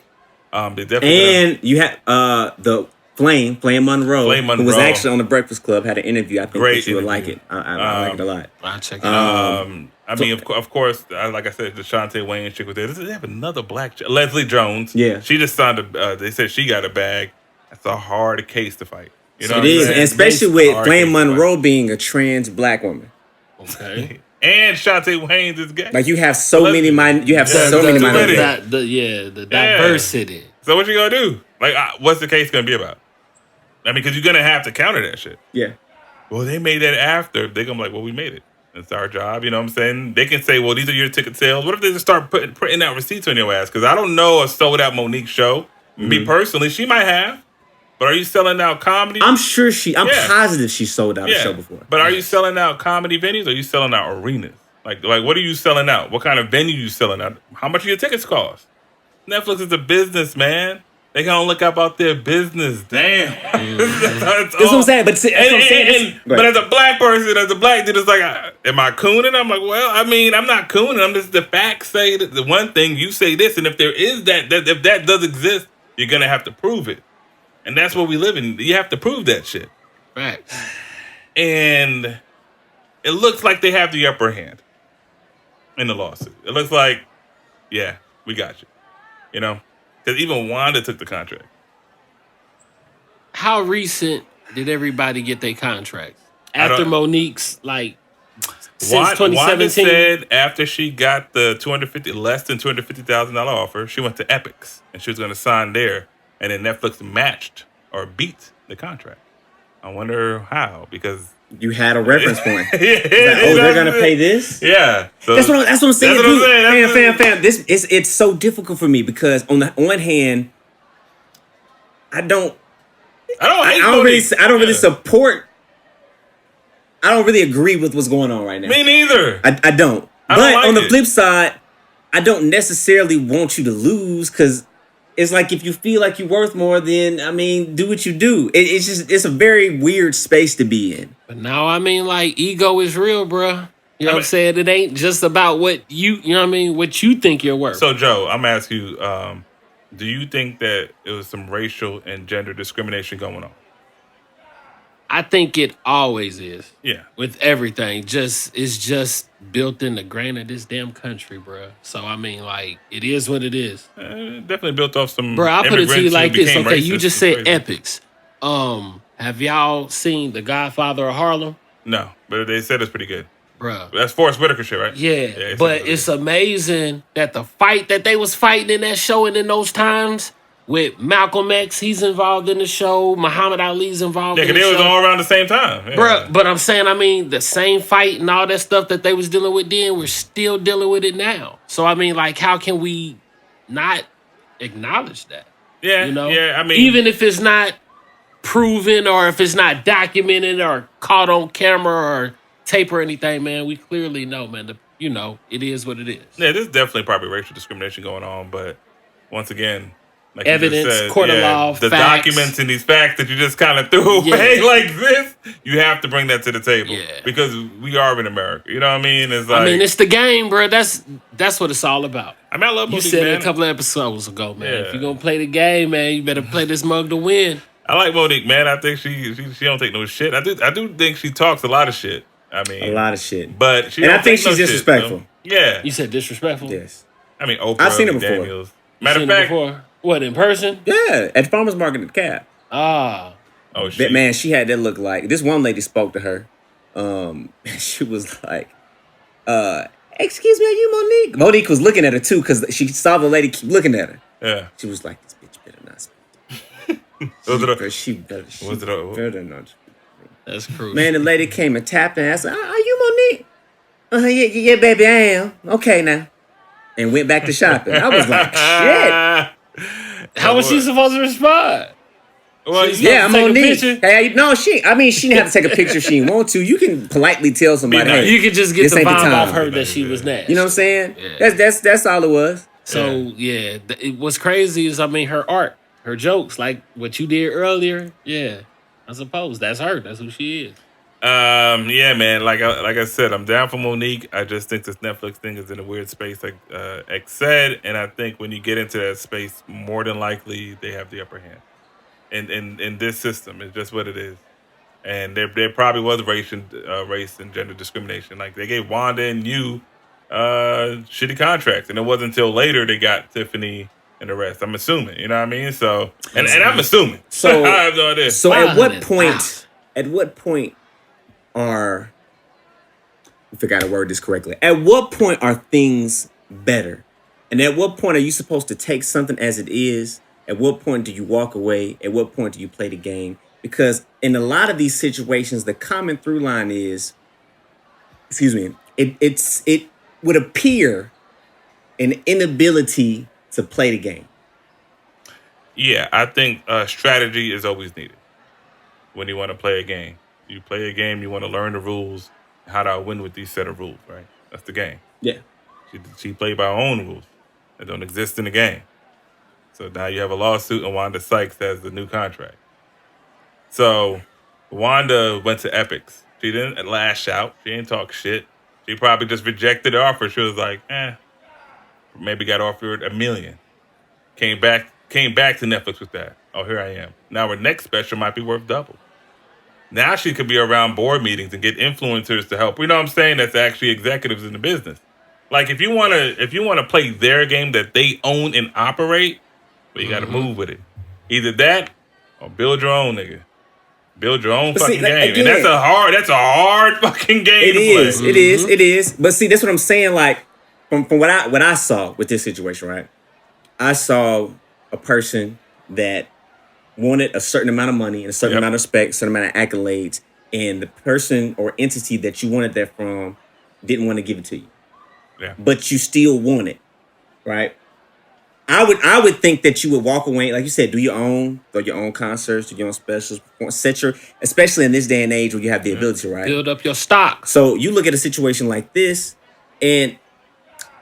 They definitely And you have the Flame Monroe, who was actually on the Breakfast Club, had an interview. I think Great that you would interview. like it. I like it a lot. I'll check it out. I mean, of course, like I said, the Shantae Wayne chick was there. They have another black chick, Leslie Jones. Yeah. She just signed they said she got a bag. That's a hard case to fight. You know It what I'm is, saying? and especially with Hard Flame case to Monroe being a trans black woman. Okay. And Shantae Wayne is gay. Like you have so many minorities. The diversity. So what you gonna do? Like, what's the case gonna be about? I mean, because you're gonna have to counter that shit. Yeah. Well, they made that after. They're gonna be like, well, we made it. It's our job. You know what I'm saying? They can say, well, these are your ticket sales. What if they just start putting out receipts on your ass? Because I don't know a sold out Monique show. Mm-hmm. Me personally, she might have. But are you selling out comedy? I'm positive she sold out a show before. But are you selling out comedy venues or are you selling out arenas? Like what are you selling out? What kind of venue you selling out? How much do your tickets cost? Netflix is a business, man. They gonna look about their business. Damn. That's what I'm saying. But but as a black person, as a black dude, it's like, am I cooning? I'm like, well, I mean, I'm not cooning. I'm just the facts say that the one thing, you say this, and if there is that if that does exist, you're gonna have to prove it. And that's what we live in. You have to prove that shit. Right. And it looks like they have the upper hand in the lawsuit. It looks like, yeah, we got you. You know? Because even Wanda took the contract. How recent did everybody get their contracts? After Monique's, like, since 2017? Wanda said after she got the less than $250,000 offer, she went to Epix and she was going to sign there. And then Netflix matched or beat the contract. I wonder how, because you had a reference point. they're gonna pay this. Yeah, so that's what I'm saying. That's what I'm saying. Fam. This it's so difficult for me because on the one hand, I don't. I don't hate I don't really, Monique. I don't really Yeah. support. I don't really agree with what's going on right now. Me neither. I don't. I But don't like on the it. flip side, I don't necessarily want you to lose because it's like if you feel like you're worth more, then I mean, do what you do. It's a very weird space to be in. But now, I mean, like, ego is real, bruh. You know what I'm saying? It ain't just about what you know what I mean, what you think you're worth. So, Joe, I'm asking you, do you think that it was some racial and gender discrimination going on? I think it always is. Yeah. With everything. It's just built in the grain of this damn country, bruh. So, I mean, like, it is what it is. Definitely built off some Bro, I'll put it to you immigrants like who this. became Okay, racist. you just It's said crazy. epics. Have y'all seen The Godfather of Harlem? No, but they said it's pretty good. Bruh. That's Forrest Whitaker shit, right? Yeah, they but said it's amazing that the fight that they was fighting in that show and in those times with Malcolm X, he's involved in the show. Muhammad Ali's involved Yeah, in because the they was show. all around the same time. Yeah. Bruh, but I'm saying, I mean, the same fight and all that stuff that they was dealing with then, we're still dealing with it now. So, I mean, like, how can we not acknowledge that? Yeah, You know? yeah. I mean, even if it's not proven or if it's not documented or caught on camera or tape or anything, man, we clearly know, man, it is what it is. yeah, there's definitely probably racial discrimination going on, but once again, like Evidence, you just said, court of law, the facts. documents and these facts that you just kind of threw away Yeah. like this, you have to bring that to the table. Yeah. Because we are in America. You know what I mean? It's like, I mean, it's the game, bro. That's what it's all about. I love You Monique, said man. it a couple of episodes ago, man. Yeah. If you're gonna play the game, man, you better play this mug to win. I like Monique, man. I think she don't take no shit. I do think she talks a lot of shit. I mean, A lot of shit. but she And don't I think take no she's shit, disrespectful. you know? Yeah, You said disrespectful? Yes. I mean, Oprah, I've seen her before. Daniels. You Matter seen of it fact, before? What, in person? Yeah, at Farmers Market at the Cap. Ah. oh shit, That man, she had that look like this one lady spoke to her. She was like, excuse me, are you Monique? Monique was looking at her too because she saw the lady keep looking at her. Yeah, She was like, this bitch better not speak. was it a, She better, Was it a- better not. That's crucial. Man, the lady came and tapped and asked, are you Monique? Yeah, baby, I am. Okay, now. And went back to shopping. I was like, shit. How was she supposed to respond? well, She's- you- Yeah, I'm Take a Monique. picture? Hey, no, she didn't have to take a picture if she didn't want to. You can politely tell somebody, nice. hey, You could just get this the ain't the vibe time. off her that she was nasty. you know what I'm saying? Yeah. That's all it was. So what's crazy is, I mean, her art, her jokes, like what you did earlier. Yeah, I suppose that's her. That's who she is. Yeah, man. Like I said, I'm down for Monique. I just think this Netflix thing is in a weird space, like X said, and I think when you get into that space, more than likely they have the upper hand. In this system, it's just what it is. And there probably was race and gender discrimination. Like they gave Wanda and you shitty contracts, and it wasn't until later they got Tiffany and the rest. I'm assuming, you know what I mean? So, and I'm assuming. So- I have no idea. So at what 500,000. point I forgot to word this correctly. At what point are things better? And at what point are you supposed to take something as it is? At what point do you walk away? At what point do you play the game? Because in a lot of these situations, the common through line is, it would appear an inability to play the game. Yeah, I think strategy is always needed when you want to play a game. You play a game, you want to learn the rules, how to win with these set of rules, right? That's the game. Yeah. She played by her own rules that don't exist in the game. So now you have a lawsuit and Wanda Sykes has the new contract. So Wanda went to Epics. She didn't lash out. She didn't talk shit. She probably just rejected the offer. She was like, maybe got offered $1 million. Came back to Netflix with that. Oh, here I am. Now her next special might be worth double. Now she could be around board meetings and get influencers to help. You know what I'm saying? That's actually executives in the business. Like if you wanna play their game that they own and operate, well, you gotta move with it. Either that or build your own, nigga. Build your own But fucking see, like, game. again, and that's a hard fucking game to play. It is. But see, that's what I'm saying. Like from what I saw with this situation, right? I saw a person that wanted a certain amount of money and a certain amount of respect, a certain amount of accolades, and the person or entity that you wanted that from didn't want to give it to you. Yeah. But you still want it, right? I would think that you would walk away, like you said, throw your own concerts, do your own specials, especially in this day and age where you have the ability, right? Build up your stocks. So you look at a situation like this, and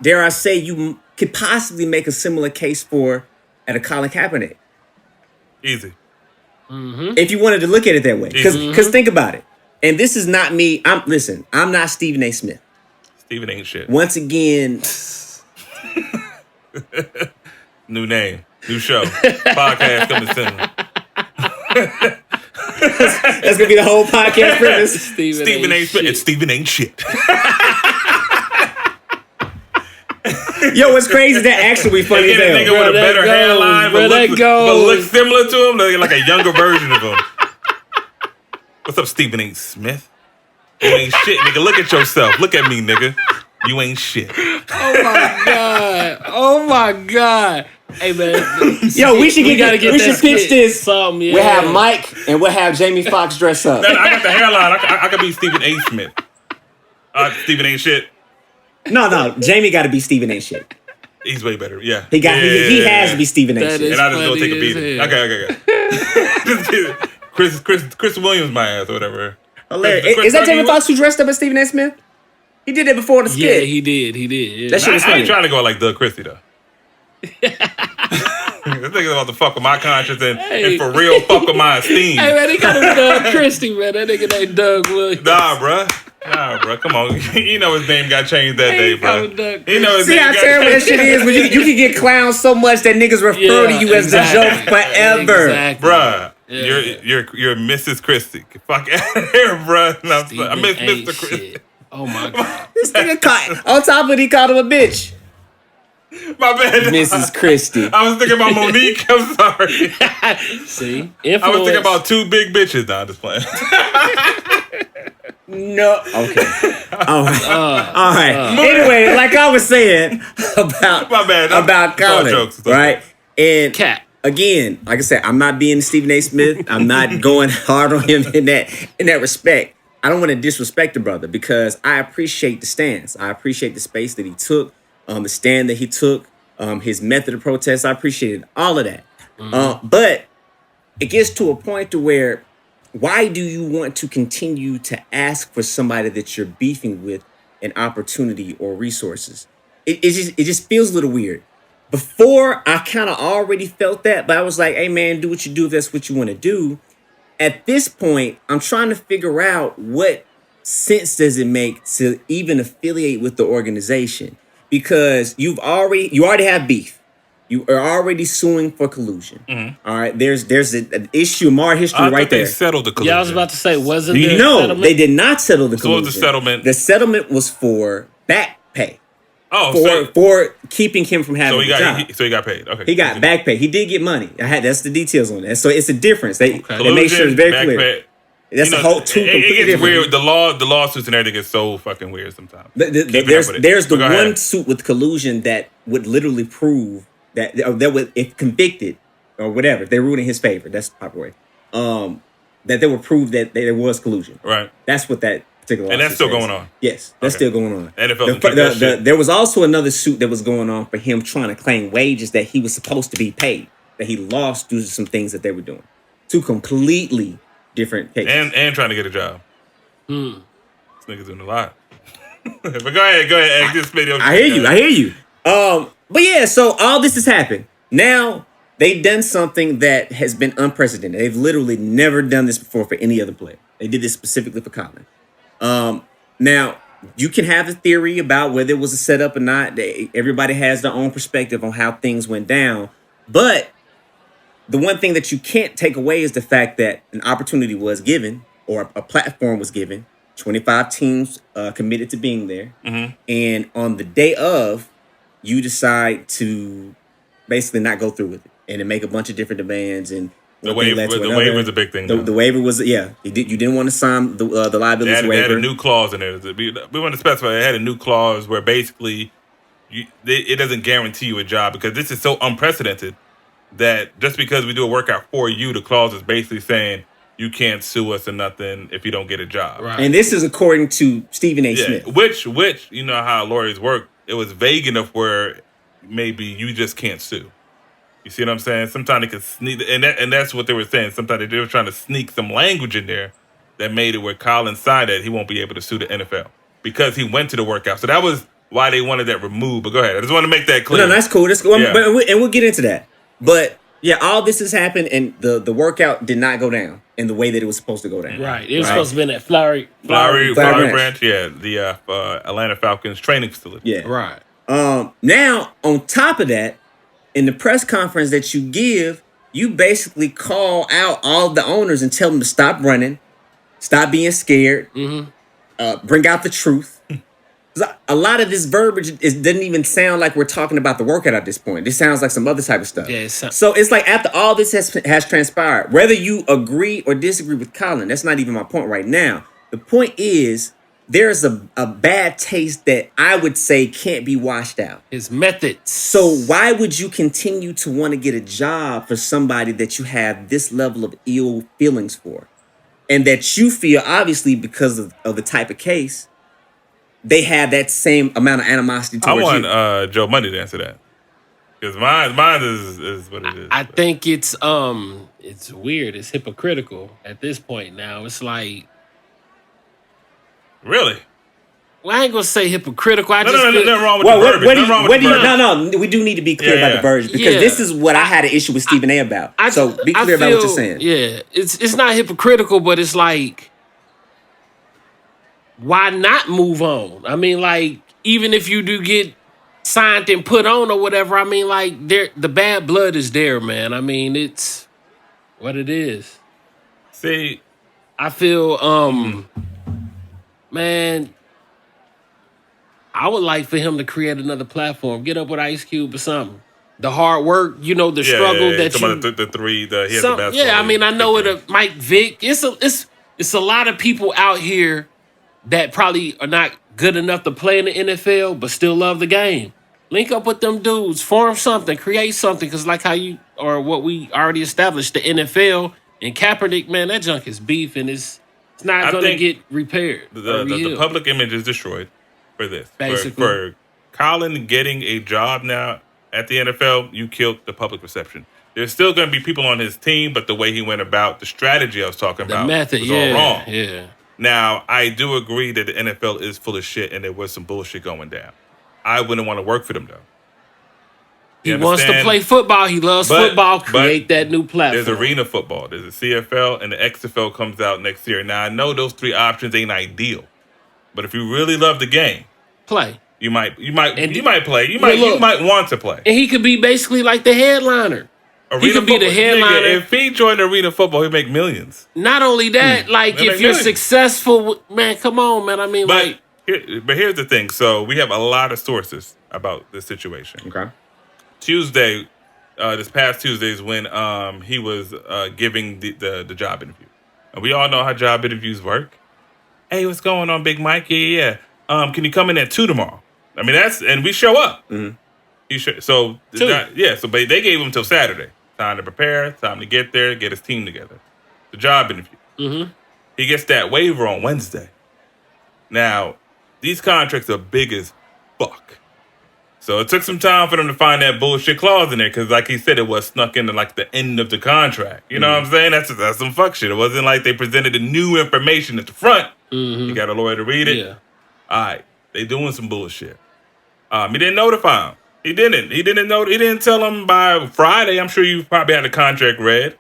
dare I say, you could possibly make a similar case at a Collin Kaepernick. Easy. If you wanted to look at it that way. Because think about it. And this is not me. I'm not Stephen A. Smith. Stephen ain't shit. Once again, New name, new show, podcast coming soon. that's gonna be the whole podcast premise. Stephen ain't shit. It's Stephen ain't shit. Yo, what's crazy? That actually be funny as Get a hell. nigga with a better hairline, but look similar to him, like a younger version of him. What's up, Stephen A. Smith? You ain't shit, nigga. Look at yourself. Look at me, nigga. You ain't shit. Oh my god. Hey man. Yo, we should pitch this. Yeah. We'll have Mike and we'll have Jamie Foxx dress up. I got the hairline. I could be Stephen A. Smith. Stephen ain't shit. No. Jamie got to be Stephen A. shit. He's way better. Yeah. He has to be Stephen A. That shit. is And I just go take a funny beating. as Okay. Chris Williams, my ass, or whatever. Hilarious. Is that Jamie Foxx who dressed up as Stephen A. Smith? He did that before the skit. Yeah, he did. Yeah. That shit was I funny. ain't trying to go like Doug Christie though. This nigga's about to fuck with my conscience and for real fuck with my esteem. Hey man, they got him Doug Christie, man. That nigga named Doug Williams. Nah, bruh. Come on. You know his name got changed that day, bro. You know his See name how got terrible that changed. shit is when you can get clowned so much that niggas refer to you as the joke forever. Exactly. Bruh. Yeah. You're Mrs. Christie. Fuck out of here, bruh. No, I miss Ain't Mr. Christie. shit. Oh my god. This nigga on top of it, he called him a bitch. My bad. Mrs. Christie. I was thinking about Monique. I'm sorry. See? I was thinking about two big bitches. Nah, I'm just playing. No. Okay. All right. Anyway, like I was saying about My bad. about Collin, jokes. right? And Cat. again, like I said, I'm not being Stephen A. Smith. I'm not going hard on him in that respect. I don't want to disrespect the brother because I appreciate the stance. I appreciate the space that he took, the stand that he took, his method of protest. I appreciated all of that. But it gets to a point to where, why do you want to continue to ask for somebody that you're beefing with an opportunity or resources? It just feels a little weird. Before, I kind of already felt that, but I was like, hey man, do what you do if that's what you want to do. At this point, I'm trying to figure out what sense does it make to even affiliate with the organization, because you already have beef. You are already suing for collusion. All right, there's an issue, more history right there. They settled the collusion. Yeah, I was about to say, wasn't there a No, settlement? they did not settle the collusion. what was the settlement? The settlement was for back pay. Oh, For keeping him from having a job. So he got paid. Okay. He got back pay. He did get money. That's the details on that. So it's a difference. They make sure it's very back clear. pay. That's the whole two completely It gets different. weird. The lawsuits and everything gets so fucking weird sometimes. There's the Go one ahead. suit with collusion that would literally prove that would, if convicted or whatever, if they ruled in his favor. That's the proper way. That they would prove that there was collusion. Right. That's what that particular And that's lawsuit still says. going on? Yes, that's Okay. still going on. NFL can keep that shit. There was also another suit that was going on for him trying to claim wages that he was supposed to be paid, that he lost due to some things that they were doing. Two completely different cases. And trying to get a job. This nigga's doing a lot. But go ahead. This video. I hear you. But yeah, so all this has happened. Now they've done something that has been unprecedented. They've literally never done this before for any other player. They did this specifically for Collin. Now you can have a theory about whether it was a setup or not. Everybody has their own perspective on how things went down. But the one thing that you can't take away is the fact that an opportunity was given, or a platform was given. 25 teams committed to being there. And on the day of, you decide to basically not go through with it and to make a bunch of different demands. And The waiver is a big thing. The waiver was, you didn't want to sign the liabilities waiver. They had a new clause in there. We want to specify it had a new clause where basically it doesn't guarantee you a job, because this is so unprecedented that just because we do a workout for you, the clause is basically saying you can't sue us or nothing if you don't get a job. Right. And this is according to Stephen A. Smith. Which you know how lawyers work. It was vague enough where maybe you just can't sue. You see what I'm saying? Sometimes they could sneak, and that's what they were saying. Sometimes they were trying to sneak some language in there that made it where Collin signed that he won't be able to sue the NFL because he went to the workout. So that was why they wanted that removed. But go ahead. I just want to make that clear. No, that's cool. That's cool. Yeah. And we'll get into that. But yeah, all this has happened, and the workout did not go down in the way that it was supposed to go down. Right. It was supposed to be in that Flowery Branch. Yeah, the Atlanta Falcons training facility. Yeah. Right. Now, on top of that, in the press conference that you give, you basically call out all the owners and tell them to stop running, stop being scared, bring out the truth. 'Cause a lot of this verbiage doesn't even sound like we're talking about the workout at this point. This sounds like some other type of stuff. Yeah, so it's like after all this has transpired, whether you agree or disagree with Collin, that's not even my point right now. The point is there's a bad taste that I would say can't be washed out. His methods. So why would you continue to want to get a job for somebody that you have this level of ill feelings for? And that you feel, obviously, because of the type of case, they have that same amount of animosity towards you. I want Joe Monday to answer that. Because mine is what it is. I think it's weird. It's hypocritical at this point now. It's like, Really? well, I ain't gonna say hypocritical. I No, just feel, nothing wrong with the verbiage. Nothing wrong with the verbiage. No, we do need to be clear about the verbiage because this is what I had an issue with Stephen A about. So be clear about what you're saying. Yeah, it's not hypocritical, but it's like, why not move on? I mean, like, even if you do get signed and put on or whatever, I mean, like, the bad blood is there, man. I mean, it's what it is. See, I feel, man, I would like for him to create another platform. Get up with Ice Cube or something. The hard work, the struggle that you... The three, he has the basketball. Yeah, I mean, I know it. Mike Vick. It's a lot of people out here that probably are not good enough to play in the NFL, but still love the game. Link up with them dudes, form something, create something, because like how you, or what we already established, the NFL and Kaepernick, man, that junk is beef, and it's not going to get repaired. The public image is destroyed for this. Basically. For Collin getting a job now at the NFL, you killed the public perception. There's still going to be people on his team, but the way he went about, the strategy I was talking about, method, was all wrong. Yeah. Now, I do agree that the NFL is full of shit and there was some bullshit going down. I wouldn't want to work for them, though. He wants to play football. He loves football. Create that new platform. There's arena football. There's a CFL, and the XFL comes out next year. Now, I know those three options ain't ideal, but if you really love the game, play. You might play. You might want to play. And he could be basically like the headliner. He could be the headliner. If he joined arena football, he'd make millions. Not only that, like if you're successful, man, come on, man. I mean, but here's the thing. So we have a lot of sources about this situation. Okay. Tuesday, this past Tuesday is when he was giving the job interview, and we all know how job interviews work. Hey, what's going on, Big Mike? Yeah. Can you come in at 2 tomorrow? I mean, and we show up. Mm-hmm. So they gave him till Saturday. Time to prepare, time to get there, get his team together. The job interview. Mm-hmm. He gets that waiver on Wednesday. Now, these contracts are big as fuck. So it took some time for them to find that bullshit clause in there because, like he said, it was snuck into like the end of the contract. You know what I'm saying? That's some fuck shit. It wasn't like they presented the new information at the front. Mm-hmm. You got a lawyer to read it. Yeah. All right, they doing some bullshit. He didn't notify him. He didn't tell him by Friday. I'm sure you probably had the contract read.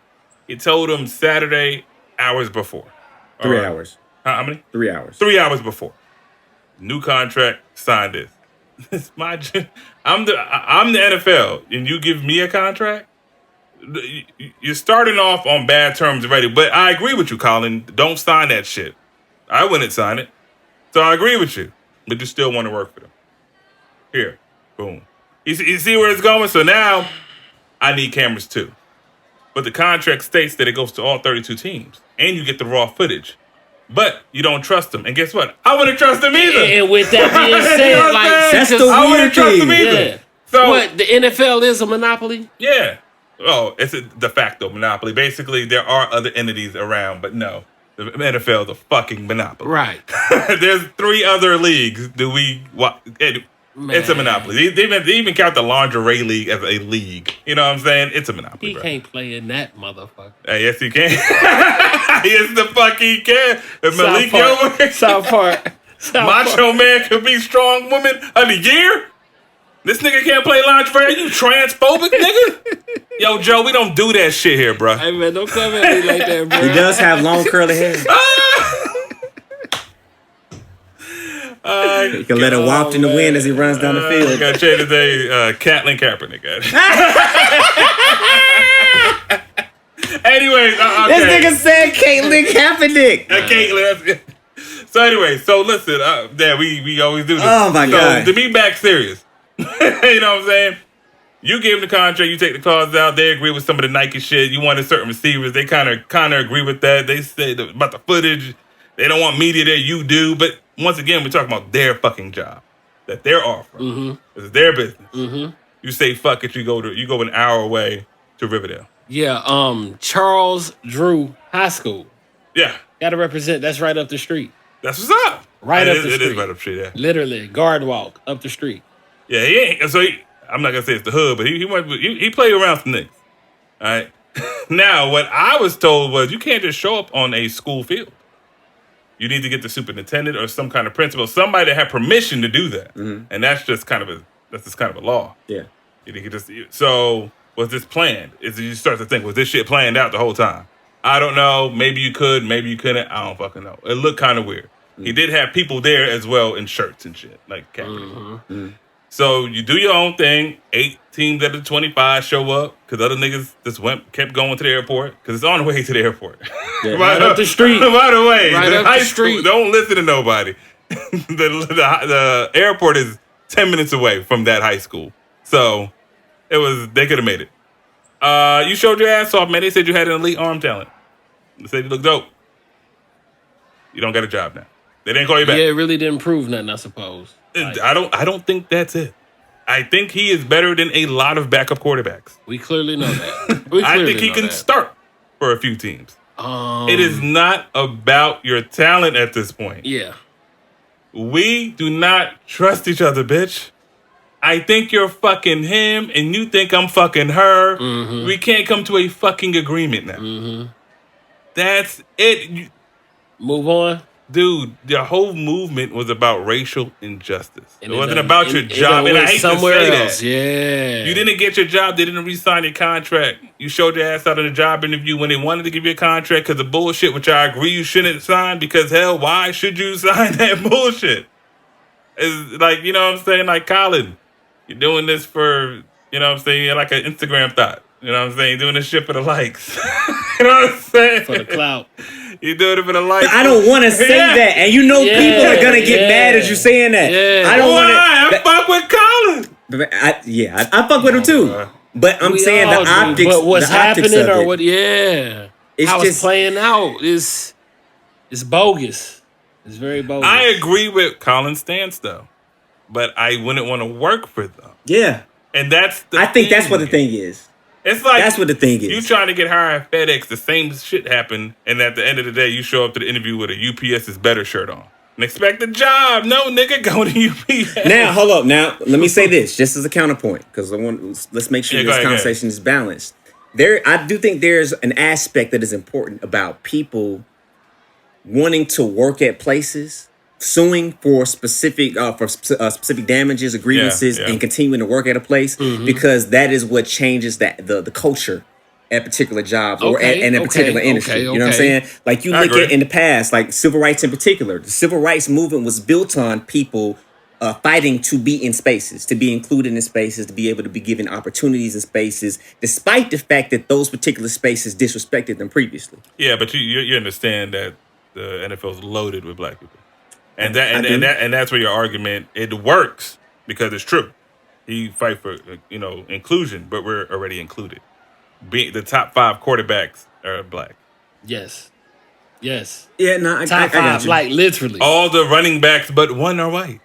He told him Saturday, hours before. 3 hours. How many? 3 hours. 3 hours before. New contract, sign this. It's my. I'm the NFL, and you give me a contract. You're starting off on bad terms already. But I agree with you, Collin. Don't sign that shit. I wouldn't sign it. So I agree with you, but you still want to work for them. Here, boom. You see where it's going? So now, I need cameras too. But the contract states that it goes to all 32 teams. And you get the raw footage. But you don't trust them. And guess what? I wouldn't trust them either. And with that being said, that's the I wouldn't trust them either. Yeah. So, what, the NFL is a monopoly? Yeah. Oh, it's a de facto monopoly. Basically, there are other entities around, but no. The NFL is a fucking monopoly. Right. There's 3 other leagues. Man. It's a monopoly. They even count the lingerie league as a league. You know what I'm saying? It's a monopoly. He bro. can't play in that motherfucker. Yes, he can. Yes, the fuck he can. If Malik South Park. Macho Man could be strong woman of the year. This nigga can't play lingerie. You transphobic nigga? Yo, Joe, we don't do that shit here, bro. Hey man, don't come at me like that, bro. He does have long curly hair. You can let it waft in the wind as he runs down the field. Got change his name, Collin Kaepernick. Anyways, okay. This nigga said Caitlin Kaepernick. Caitlin. So anyway, so listen, we always do this. Oh my God. To be back serious, you know what I'm saying? You give them the contract, you take the clause out. They agree with some of the Nike shit. You wanted certain receivers. They kind of agree with that. They say about the footage. They don't want media there. You do, but once again, we're talking about their fucking job that they're offering. Mm-hmm. It's their business. Mm-hmm. You say fuck it. You go an hour away to Riverdale. Yeah. Charles Drew High School. Yeah, Got to represent. That's right up the street. that's what's up. Right up the It street. is right up the street. Yeah. Literally, guard walk up the street. Yeah, he ain't. So I'm not gonna say it's the hood, but he played around some niggas. All right. Now, what I was told was you can't just show up on a school field. You need to get the superintendent or some kind of principal, somebody that had permission to do that, and that's just kind of a law. Yeah. You think so? Was this planned? You start to think, was this shit planned out the whole time? I don't know. Maybe you could, maybe you couldn't. I don't fucking know. It looked kind of weird. He did have people there as well in shirts and shit, like Kaepernick. So you do your own thing. 8 teams out of 25 show up because other niggas just kept going to the airport because it's on the way to the airport. Yeah. Right up the street. By the way, Right the up high the street. school, don't listen to nobody. the airport is 10 minutes away from that high school. So they could have made it. You showed your ass off, man. They said you had an elite arm talent. They said you look dope. You don't got a job now. They didn't call you back. Yeah, it really didn't prove nothing, I suppose. I don't think that's it. I think he is better than a lot of backup quarterbacks. We clearly know that. I think he can start for a few teams. It is not about your talent at this point. Yeah. We do not trust each other, bitch. I think you're fucking him and you think I'm fucking her. Mm-hmm. We can't come to a fucking agreement now. Mm-hmm. That's it. Move on. Dude, the whole movement was about racial injustice. And it wasn't about your job. And I hate somewhere to say else. that. Yeah. You didn't get your job. They didn't re-sign your contract. You showed your ass out in a job interview when they wanted to give you a contract because of bullshit, which I agree you shouldn't sign because, hell, why should you sign that bullshit? It's like, you know what I'm saying? Like, Collin, you're doing this for, you know what I'm saying? You're like an Instagram thought. You know what I'm saying? You're doing this shit for the likes. You know what I'm saying? For the clout. You're doing it for the likes. I don't want to say that, and you know people are gonna get mad at you saying that. Yeah. I don't want to. I fuck with Collin. I fuck with him too. But I'm saying the optics. But what's the optics happening of or it, what? Yeah. It's How just it's playing out is bogus. It's very bogus. I agree with Collin's stance though, but I wouldn't want to work for them. Yeah, And that's the I think that's thing. what the thing is. It's like That's what the thing is. You trying to get hired at FedEx, the same shit happened, and at the end of the day, you show up to the interview with a UPS is better shirt on and expect the job. No, nigga, go to UPS. Now, hold up. Now, let me say this, just as a counterpoint, because let's make sure this conversation is balanced. I do think there's an aspect that is important about people wanting to work at places, suing for specific damages or grievances, and continuing to work at a place because that is what changes the culture at particular jobs or in a particular industry. You know what I'm saying? Like you look at in the past, like civil rights in particular. The civil rights movement was built on people fighting to be in spaces, to be included in spaces, to be able to be given opportunities in spaces, despite the fact that those particular spaces disrespected them previously. Yeah, but you understand that the NFL is loaded with black people. And that's where your argument, it works because it's true. He fight for inclusion, but we're already included. The top 5 quarterbacks are black. Yes. Yeah, no, I Top 5, got you. like literally. All the running backs, but 1 are white.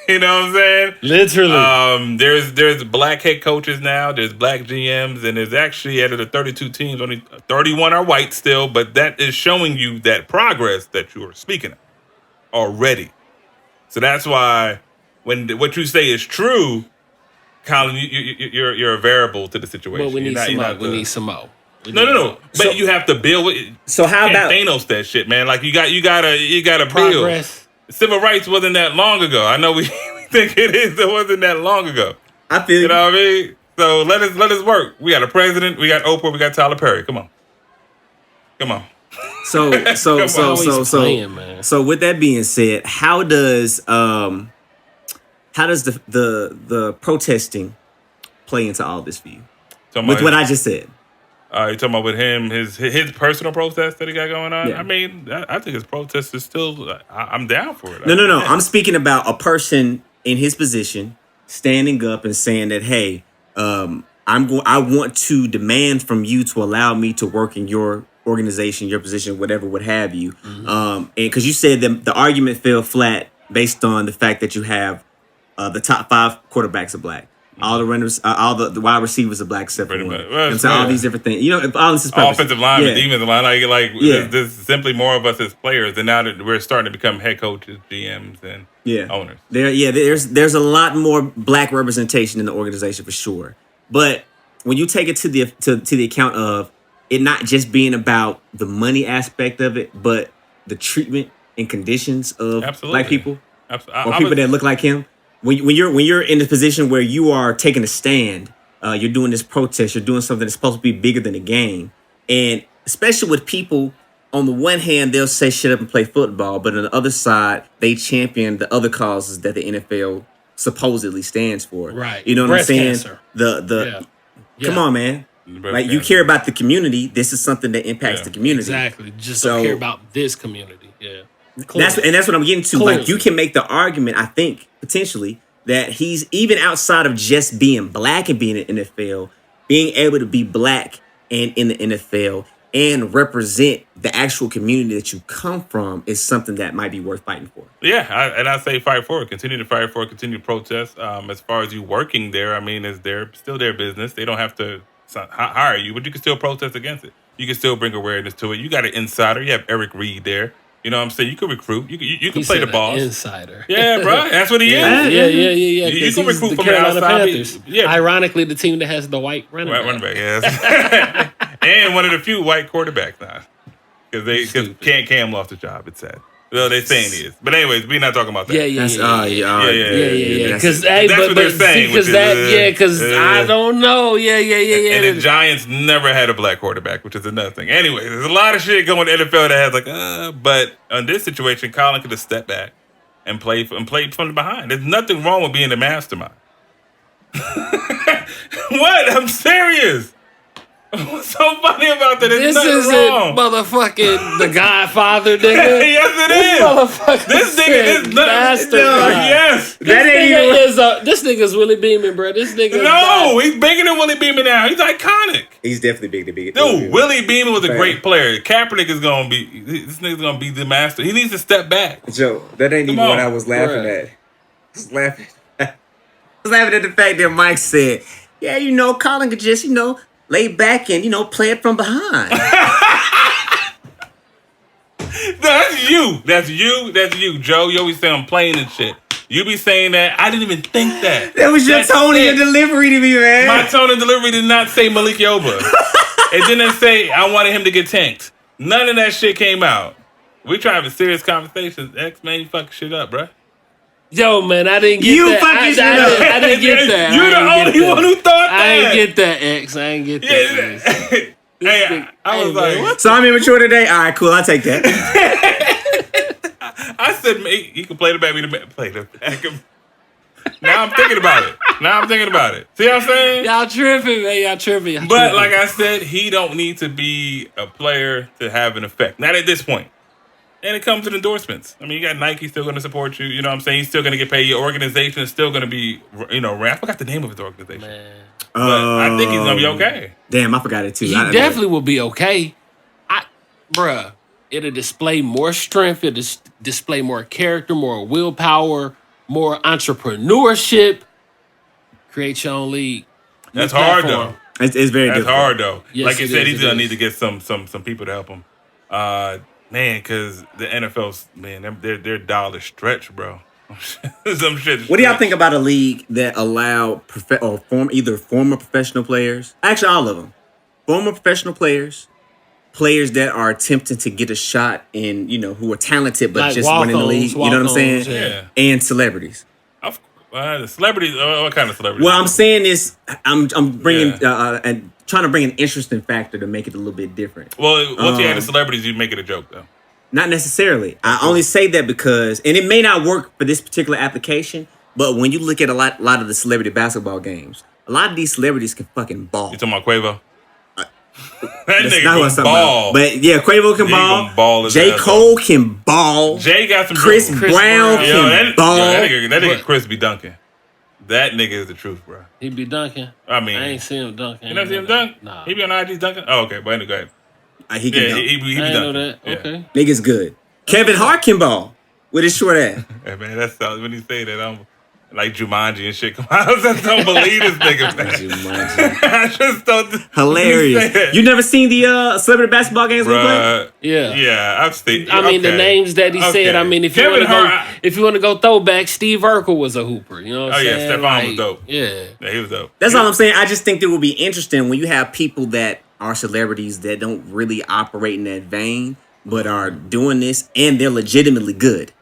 You know what I'm saying? Literally. There's black head coaches now. There's black GMs, and there's actually out of the 32 teams, only 31 are white still. But that is showing you that progress that you are speaking of already. So that's why when what you say is true, Collin, you're a variable to the situation. But we need some more. We need some more. No. But you have to build with. So how about Thanos that shit, man? Like you gotta progress? Build. Civil rights wasn't that long ago. I know we think it is. It wasn't that long ago. I feel you know what I mean. So let us work. We got a president. We got Oprah. We got Tyler Perry. Come on. So with that being said, how does the protesting play into all this for you? With what I just said. You talking about with him, his personal protest that he got going on? Yeah. I mean, I think his protest is still. I'm down for it. No. I'm speaking about a person in his position standing up and saying that, hey, I want to demand from you to allow me to work in your organization, your position, whatever, what have you. Mm-hmm. And because you said the argument fell flat based on the fact that you have the top 5 quarterbacks are black. All the runners, all the wide receivers are black, except for one. And so all these different things. You know, all this is offensive line, defensive line, there's simply more of us as players, and now that we're starting to become head coaches, GMs, and owners. There's a lot more black representation in the organization for sure. But when you take it to the account of it not just being about the money aspect of it, but the treatment and conditions of black people or people that look like him. When you're in a position where you are taking a stand, you're doing this protest, you're doing something that's supposed to be bigger than the game, and especially with people, on the one hand, they'll say shut up and play football, but on the other side, they champion the other causes that the NFL supposedly stands for. Right. You know what Breast I'm saying? cancer. Come on, man. Like you care about the community. This is something that impacts the community. Exactly. Just don't care about this community. Yeah. That's what I'm getting to. Clearly. Like you can make the argument, I think, potentially, that he's even outside of just being black and being in the NFL, being able to be black and in the NFL and represent the actual community that you come from is something that might be worth fighting for. Yeah, I say fight for it. Continue to fight for it. Continue to protest. As far as you working there, I mean, it's still their business. They don't have to hire you, but you can still protest against it. You can still bring awareness to it. You got an insider. You have Eric Reed there. You know what I'm saying? You can recruit. You can play the ball. Insider. Yeah, bro. That's what he is. Yeah. You can recruit the from Carolina the outside. Panthers. Yeah. Ironically, the team that has the white running back. Yes. And one of the few white quarterbacks now. Because Cam lost the job, it's sad. Well, they're saying he is. But anyways, we're not talking about that. Yeah. Because that's what they're saying. Because I don't know. Yeah. And the Giants never had a black quarterback, which is another thing. Anyway, there's a lot of shit going to NFL that has but in this situation, Collin could have stepped back and played from the behind. There's nothing wrong with being the mastermind. What? I'm serious. What's so funny about that? This isn't motherfucking The Godfather, nigga. Yes, it is. This nigga is mastermind. Yes. This nigga's Willie Beeman, bro. This nigga. No, he's bigger than Willie Beeman now. He's iconic. He's definitely big to be. Dude, Willie Beeman was a great player. Kaepernick is gonna be. This nigga's gonna be the master. He needs to step back. Joe, that ain't even what I was laughing at. I was laughing. I was laughing at the fact that Mike said, "Yeah, Collin could just, lay back and, play it from behind." That's you, Joe. You always say I'm playing and shit. You be saying that. I didn't even think that. That was your tone and your delivery to me, man. My tone and delivery did not say Malik Yoba. It didn't say I wanted him to get tanked. None of that shit came out. We try to have a serious conversation. X, man, you fucking shit up, bruh. Yo, man, I didn't get that. I didn't get that. You're the only one who thought that. I ain't get that, X. I ain't get that. Hey, I was like, what? So I'm immature today? All right, cool. I'll take that. I said, mate, he can play the back. Play the back. Now I'm thinking about it. See what I'm saying? Y'all tripping, man. Y'all tripping. But like I said, he don't need to be a player to have an effect. Not at this point. And it comes with endorsements. I mean, you got Nike still going to support you. You know what I'm saying? He's still going to get paid. Your organization is still going to be, I forgot the name of his organization. Man. But I think he's going to be okay. Damn, I forgot it too. He definitely will be okay. Bruh, it'll display more strength. It'll display more character, more willpower, more entrepreneurship. Create your own league. That's hard, though. It's very difficult. That's hard, though. Yes, like you said, he's going to need to get some people to help him. Man, because the NFL's, they're dollar stretch, bro. Some shit. What do y'all think about a league that allow either former professional players, actually all of them, former professional players, players that are attempting to get a shot in, who are talented but Like just winning the league, you know what I'm saying? Yeah. And celebrities. The celebrities. What kind of celebrities? What I'm saying is, I'm bringing and trying to bring an interesting factor to make it a little bit different. Well, once you add the celebrities, you make it a joke, though. Not necessarily. I only say that because, and it may not work for this particular application, but when you look at a lot of the celebrity basketball games, a lot of these celebrities can fucking ball. You talking about Quavo? That That's nigga not what I'm can talking ball. about. But yeah, Quavo can He ball. can ball his J. ass Cole can ball. Jay got some Chris dribble. Brown can ball. That nigga Chris be dunking. That nigga is the truth, bro. He be dunking. I mean, I ain't seen him dunking. You never see him dunk? Nah. He be on IG dunking? Oh, okay. But anyway, go ahead. He can dunk. He be I dunking. ain't know that. Yeah. Okay. Nigga's good. Kevin Hart can ball with his short ass. Hey, man, that's when you say that, I'm like Jumanji and shit. Come on, I just don't believe this nigga, man. Jumanji. I just don't. Hilarious. You never seen the celebrity basketball games we play? Bruh, Yeah. Yeah, I've seen. I mean, the names that he said. I mean, if you want to go throwback, Steve Urkel was a hooper. You know what I'm saying? Stephon was dope. Yeah. Yeah, he was dope. That's all I'm saying. I just think it would be interesting when you have people that are celebrities that don't really operate in that vein, but are doing this and they're legitimately good.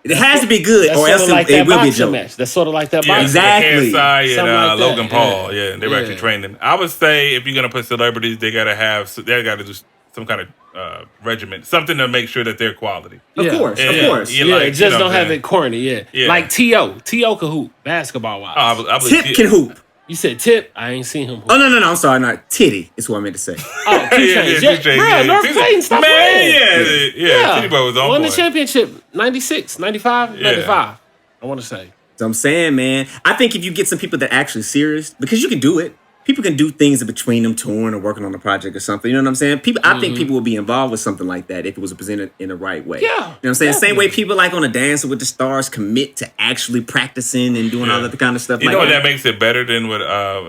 It has to be good, or else it will be a joke. Match. That's sort of like that Yeah, boxing. Exactly. KSI and Something like that. Logan Paul. Yeah. Yeah, they were actually training. I would say if you're gonna put celebrities, they gotta do some kind of regimen, something to make sure that they're quality. Of course. Just don't have it corny. Yeah. Like T.O. T.O. can hoop basketball wise. I believe Tip can hoop. You said Tip? I ain't seen him hoop. Oh, no. I'm sorry. Not Titty is what I meant to say. Oh, Bro, North Clayton, stop playing. Yeah. Titty Boy was on Won point. the championship 96, 95, 95. I want to say. So I'm saying, man, I think if you get some people that are actually serious, because you can do it. People can do things in between them touring or working on a project or something. You know what I'm saying? I think people would be involved with something like that if it was presented in the right way. Yeah. You know what I'm saying? Same way people like on a Dancing with the Stars commit to actually practicing and doing all that kind of stuff. You know what that makes it better than what,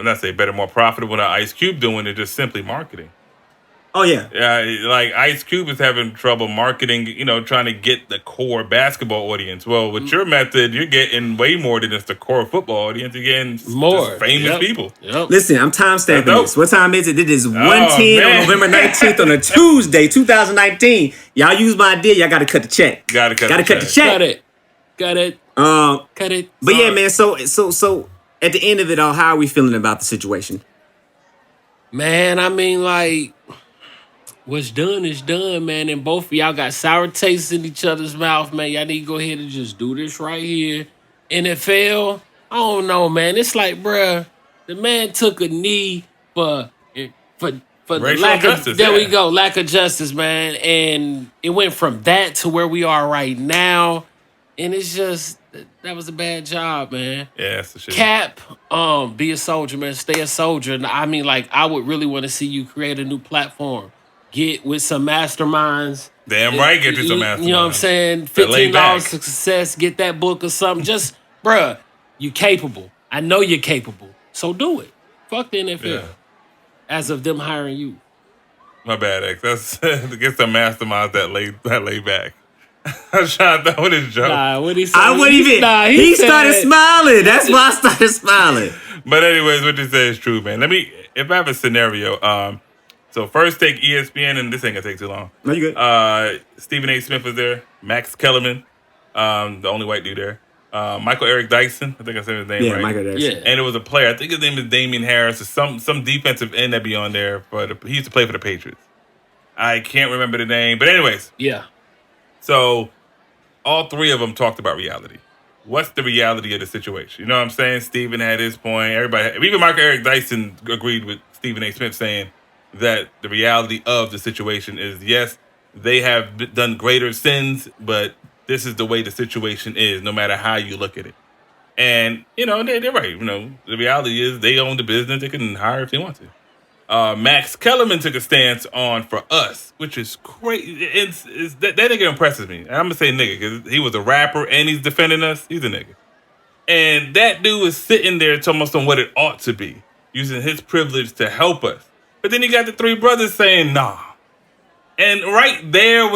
not say better, more profitable than Ice Cube doing it, just simply marketing. Oh, yeah. Yeah, like Ice Cube is having trouble marketing, trying to get the core basketball audience. Well, with your method, you're getting way more than just the core football audience. You're getting more just famous people. Yep. Listen, I'm time stamping this. What time is it? It is 1:10 man. on November 19th on a Tuesday, 2019. Y'all use my idea. Y'all got to cut the check. Gotta cut the check. Got it. Cut it. But yeah, man. So at the end of it all, how are we feeling about the situation? Man, I mean, like, what's done is done, man. And both of y'all got sour tastes in each other's mouth, man. Y'all need to go ahead and just do this right here. NFL, I don't know, man. It's like, bruh, the man took a knee for the lack justice, of there we go, lack of justice, man. And it went from that to where we are right now. And it's just that was a bad job, man. Yeah, that's the shit. Cap, be a soldier, man. Stay a soldier. I mean, like, I would really want to see you create a new platform. Get with some masterminds. Damn right, get you some masterminds. You know what I'm saying? lay back. $15 success, get that book or something. Just, bruh, you capable. I know you're capable. So do it. Fuck the NFL. Yeah. As of them hiring you. My bad, X. That's to get some masterminds that lay back. I'm trying to throw this joke. Nah, what he said? I wouldn't even. He started smiling. That's why I started smiling. But anyways, what you say is true, man. If I have a scenario, so first take ESPN, and this ain't gonna take too long. No, you good. Stephen A. Smith was there. Max Kellerman, the only white dude there. Michael Eric Dyson, I think I said his name right. Yeah, Michael Dyson. Yeah. And it was a player. I think his name is Damian Harris, or some defensive end that be on there. But he used to play for the Patriots. I can't remember the name, but anyways. Yeah. So all three of them talked about reality. What's the reality of the situation? You know what I'm saying? Stephen had his point. Even Michael Eric Dyson agreed with Stephen A. Smith saying that the reality of the situation is, yes, they have done greater sins, but this is the way the situation is, no matter how you look at it. And, they're right. The reality is they own the business. They can hire if they want to. Max Kellerman took a stance on For Us, which is crazy. That nigga impresses me. And I'm going to say nigga because he was a rapper and he's defending us. He's a nigga. And that dude is sitting there talking about what it ought to be, using his privilege to help us. But then you got the three brothers saying, nah. And right there,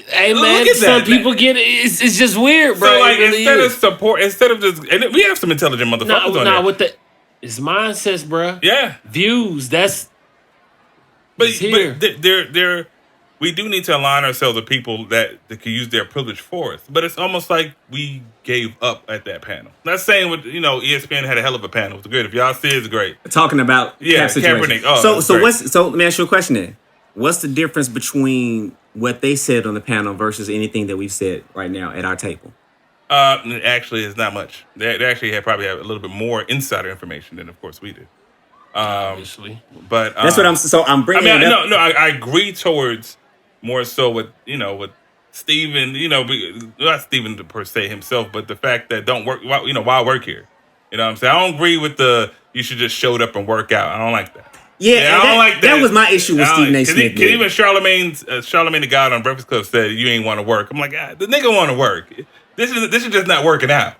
Hey Look man, at some that. people get it. It's just weird, bro. So like, It really instead of just, and we have some intelligent motherfuckers on nah, there. with it's mindsets, bro. Yeah, Views. but It's here. they're we do need to align ourselves with people that can use their privilege for us. But it's almost like we gave up at that panel. Not saying with ESPN had a hell of a panel. It was good. If y'all see it, it's great. Talking about Cap situation. Kaepernick. Oh, so let me ask you a question then. What's the difference between what they said on the panel versus anything that we've said right now at our table? Actually, it's not much. They actually probably have a little bit more insider information than, of course, we do. Obviously, But That's what I'm. So I'm bringing. I mean, it up. I agree towards more so with with Steven, not Steven per se himself, but the fact that don't work. Why work here? You know what I'm saying? I don't agree with you should just showed up and work out. I don't like that. Yeah, I don't like that. That was my issue with Stephen A. Smith. Because even Charlemagne the God on Breakfast Club said you ain't want to work. I'm like, the nigga want to work. This is just not working out.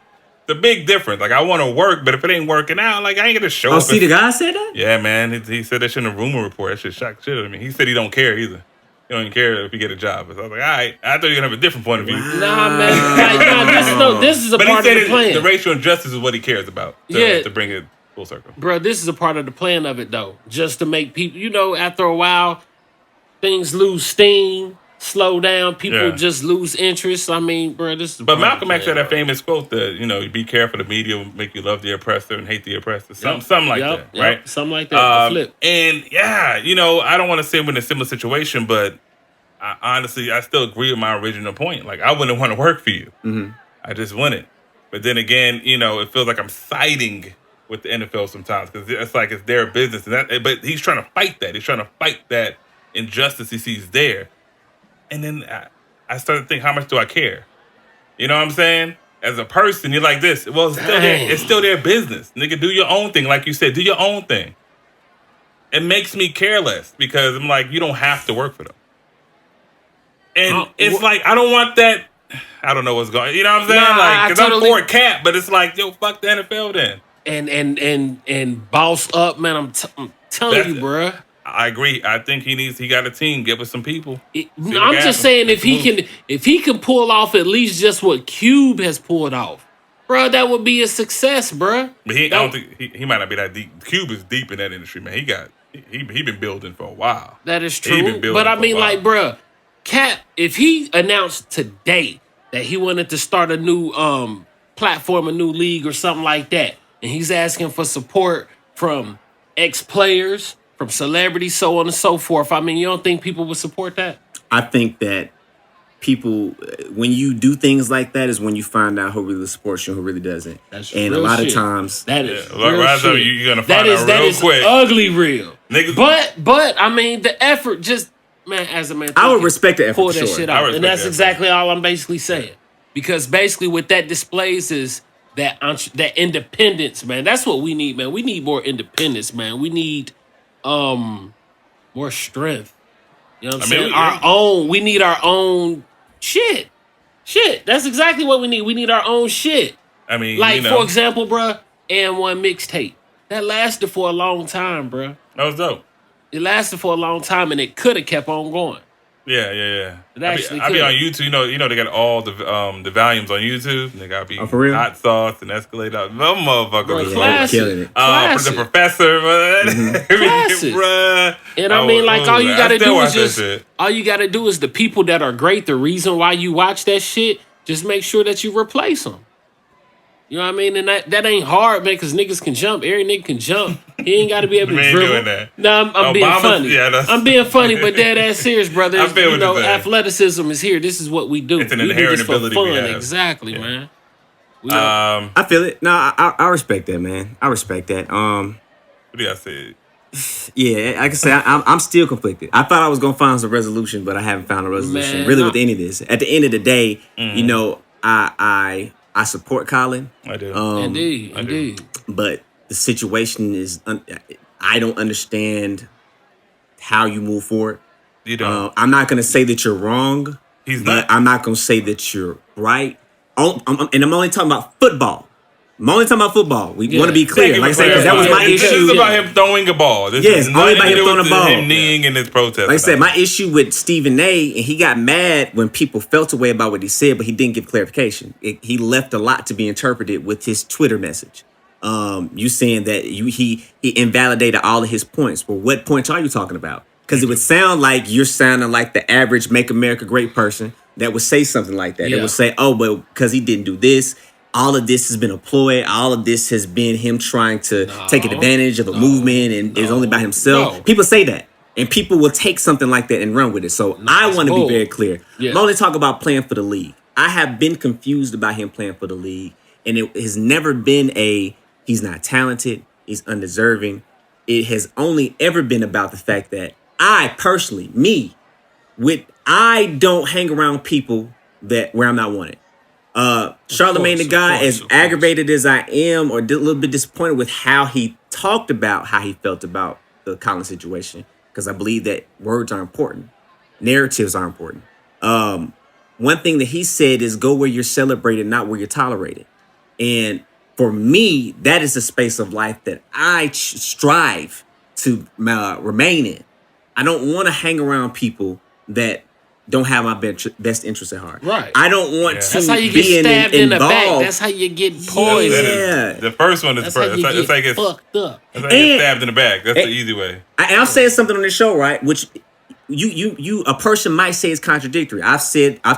The big difference. Like, I want to work, but if it ain't working out, like, I ain't gonna show up. Oh, see, the guy said that? Yeah, man. He said that shit in a rumor report. That shit shocked shit out of me. He said he don't care either. He don't even care if you get a job. So I was like, all right. I thought you were gonna have a different point of view. nah, man. This is a But part he of said the plan. the racial injustice is what he cares about. To bring it full circle. Bro, this is a part of the plan of it, though. Just to make people, after a while, things lose steam, slow down, people just lose interest. I mean, bro, this is. But Malcolm X had that famous quote that be careful, the media will make you love the oppressor and hate the oppressor. Something like that, right? Something like that. The flip. And yeah, I don't want to say we're in a similar situation, but honestly, I still agree with my original point. Like, I wouldn't want to work for you. Mm-hmm. I just wouldn't. But then again, it feels like I'm siding with the NFL sometimes because it's like it's their business. But he's trying to fight that. He's trying to fight that injustice he sees there. And then I started to think, how much do I care? You know what I'm saying? As a person, you're like this. Well, it's still their business. Nigga, do your own thing. Like you said, do your own thing. It makes me care less because I'm like, you don't have to work for them. And it's like, I don't want that. I don't know what's going on. You know what I'm saying? Nah, because I'm for Cap, but it's like, yo, fuck the NFL then. And boss up, man. I'm telling you, bro. I agree. I think he got a team. Give us some people. I'm just saying if he can pull off at least just what Cube has pulled off, bro, that would be a success, bro. But I don't think he might not be that deep. Cube is deep in that industry, man. He been building for a while. That is true. But I mean, like, bro, Cap, if he announced today that he wanted to start a new platform, a new league or something like that, and he's asking for support from ex-players, from celebrities, so on and so forth. I mean, you don't think people would support that? I think that people, when you do things like that, is when you find out who really supports you and who really doesn't. That's and real a lot shit. of times, that is real shit. You're gonna find out real quick. Ugly real. Niggas. But I mean, the effort just as a man, I would respect the effort. pull For that sure. shit out, and that's exactly all I'm basically saying. Because basically, what that displays is that independence, man. That's what we need, man. We need more independence, man. We need more strength. You know what I'm saying? Our own. We need our own shit. That's exactly what we need. We need our own shit. I mean, like for example, bruh, and one mixtape that lasted for a long time, bruh. That was dope. It lasted for a long time, and it could have kept on going. Yeah. It actually I be on YouTube. You know they got all the volumes on YouTube. They got be for real? Hot Sauce and Escalade. That motherfucker was classic. Killing it. The Professor, Classic. bruh. And I mean, like, all you gotta do is the people that are great, the reason why you watch that shit, just make sure that you replace them. You know what I mean? And that ain't hard, man, because niggas can jump. Every nigga can jump. He ain't got to be able to dribble. Doing that. No, I'm being funny. Yeah, I'm being funny, but dead ass serious, brother. I feel what you're saying. Athleticism is here. This is what we do. It's an we inherent do this for ability fun. we have. Exactly, man. I feel it. No, I respect that, man. I respect that. What do y'all say? Yeah, like I said, I'm still conflicted. I thought I was gonna find some resolution, but I haven't found a resolution with any of this. At the end of the day, I support Collin. I do. Indeed. But the situation is, I don't understand how you move forward. You don't. I'm not gonna say that you're wrong. He's but not. I'm not gonna say that you're right. And I'm only talking about football. I'm only talking about football. We Yeah. want to be clear. Like I said, because that was my This issue. is about him throwing a ball. This Yes, is only nothing about to him do throwing with a ball. Him kneeing in his protest. Like I said, my issue with Stephen A. and he got mad when people felt a way about what he said, but he didn't give clarification. He left a lot to be interpreted with his Twitter message. You saying that he invalidated all of his points. Well, what points are you talking about? Because it would sound like you're sounding like the average "Make America Great" person that would say something like that. Yeah. It would say, "Oh, well, because he didn't do this." All of this has been a ploy. All of this has been him trying to take advantage of a movement, and it's only about himself. No. People say that, and people will take something like that and run with it. So I want to be bull. very clear. Yeah. I'm only talking about playing for the league. I have been confused about him playing for the league, and it has never been he's not talented, he's undeserving. It has only ever been about the fact that I personally, I don't hang around people where I'm not wanted. Charlamagne the Guy, as aggravated as I am, or a little bit disappointed with how he talked about how he felt about the Collin situation, because I believe that words are important, narratives are important. One thing that he said is go where you're celebrated, not where you're tolerated. And for me, that is a space of life that I strive to remain in. I don't want to hang around people that don't have my best interest at heart. Right. I don't want to That's how you be get stabbed in the back. involved. That's how you get poisoned. Yeah. The first one is That's first. how you It's like get it's fucked up. It's like get And- stabbed in the back. That's the easy way. I've said something on this show, right? Which you a person might say is contradictory. I've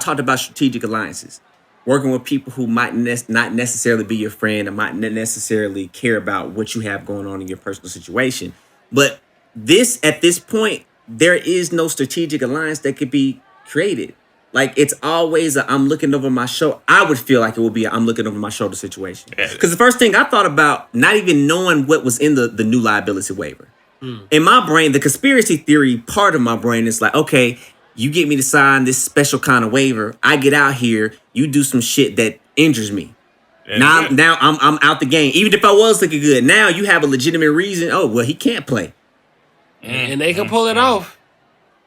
talked about strategic alliances, working with people who might not necessarily be your friend and might not necessarily care about what you have going on in your personal situation. But at this point, there is no strategic alliance that could be created. Like, it's always I'm looking over my shoulder. I would feel like it would be I'm looking over my shoulder situation. Because the first thing I thought about, not even knowing what was in the new liability waiver. In my brain, the conspiracy theory part of my brain is like, okay, you get me to sign this special kind of waiver. I get out here, you do some shit that injures me. And Now I'm out the game. Even if I was looking good, now you have a legitimate reason. Oh, well, he can't play. And they can pull it off.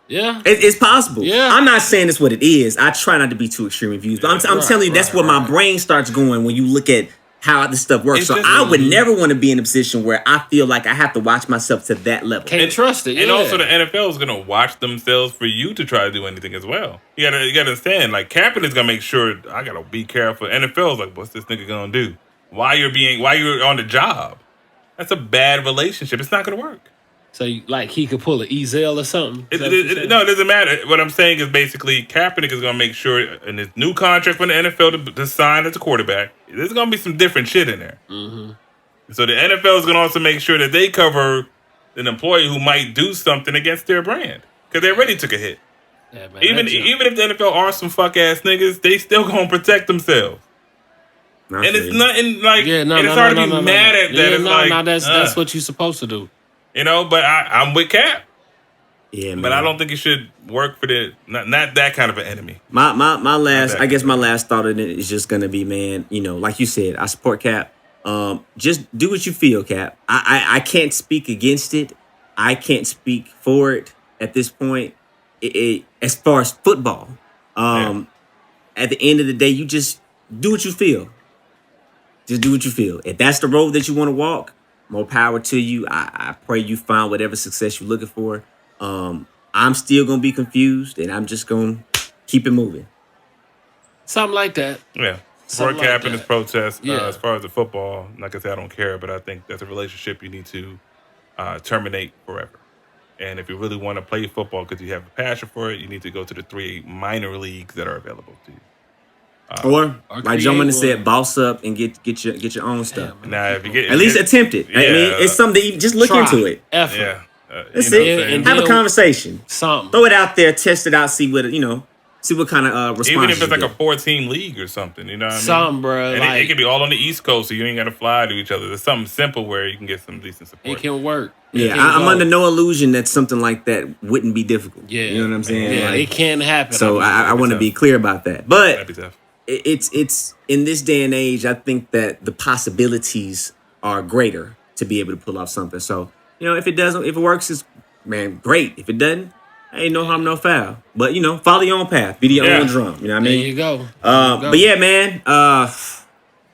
Yeah. It's possible. Yeah. I'm not saying it's what it is. I try not to be too extreme in views, but I'm telling you, that's where my brain starts going when you look at how this stuff works. It's So just- I would never want to be in a position where I feel like I have to watch myself to that level. Can't trust it. And yeah. also the NFL is gonna watch themselves for you to try to do anything as well. You gotta understand, like Kaepernick's gonna make sure I gotta be careful. NFL's like, what's this nigga gonna do? Why you're on the job? That's a bad relationship. It's not gonna work. So, he could pull an Ezel or something? Is that what you're saying? No, it doesn't matter. What I'm saying is basically Kaepernick is going to make sure in his new contract for the NFL to sign as a quarterback, there's going to be some different shit in there. Mm-hmm. So the NFL is going to also make sure that they cover an employee who might do something against their brand because they already took a hit. Yeah, man, Even if the NFL are some fuck ass niggas, they still going to protect themselves. And it's nothing like, and it's hard to be mad at that. That's what you're supposed to do. You know, but I'm with Cap. Yeah, man. But I don't think it should work for not that kind of an enemy. My last thought on it is just gonna be, man, like you said, I support Cap. Just do what you feel, Cap. I can't speak against it. I can't speak for it at this point. As far as football, at the end of the day, you just do what you feel. Just do what you feel. If that's the road that you want to walk, more power to you. I pray you find whatever success you're looking for. I'm still going to be confused, and I'm just going to keep it moving. Something like that. Yeah. Something For Cap like and his that. protest, Yeah. as far as the football, like I said, I don't care, but I think that's a relationship you need to terminate forever. And if you really want to play football because you have a passion for it, you need to go to the 3 minor leagues that are available to you. Or like Joe create said, one. boss up and get your own stuff. Now, if you get At least attempt it. I mean, it's something that you just look Try. into it. Effort. Yeah. That's you know it. what I'm saying? Have a deal- conversation. Something. Throw it out there, test it out, see what kind of response. Even if it's you like a get. 4-team league or something, you know what I mean? Something, bro. And it could be all on the East Coast, so you ain't got to fly to each other. There's something simple where you can get some decent support. It can work. Yeah, I'm under no illusion that something like that wouldn't be difficult. Yeah. You know what I'm saying? Yeah, Like, it can happen. so I want to tough. be clear about that. That'd be But tough. it's in this day and age, I think that the possibilities are greater to be able to pull off something. So, if it works, it's great. If it doesn't, ain't no harm, no foul. But follow your own path, be your own drum. You know what I There mean? you go. But yeah, man,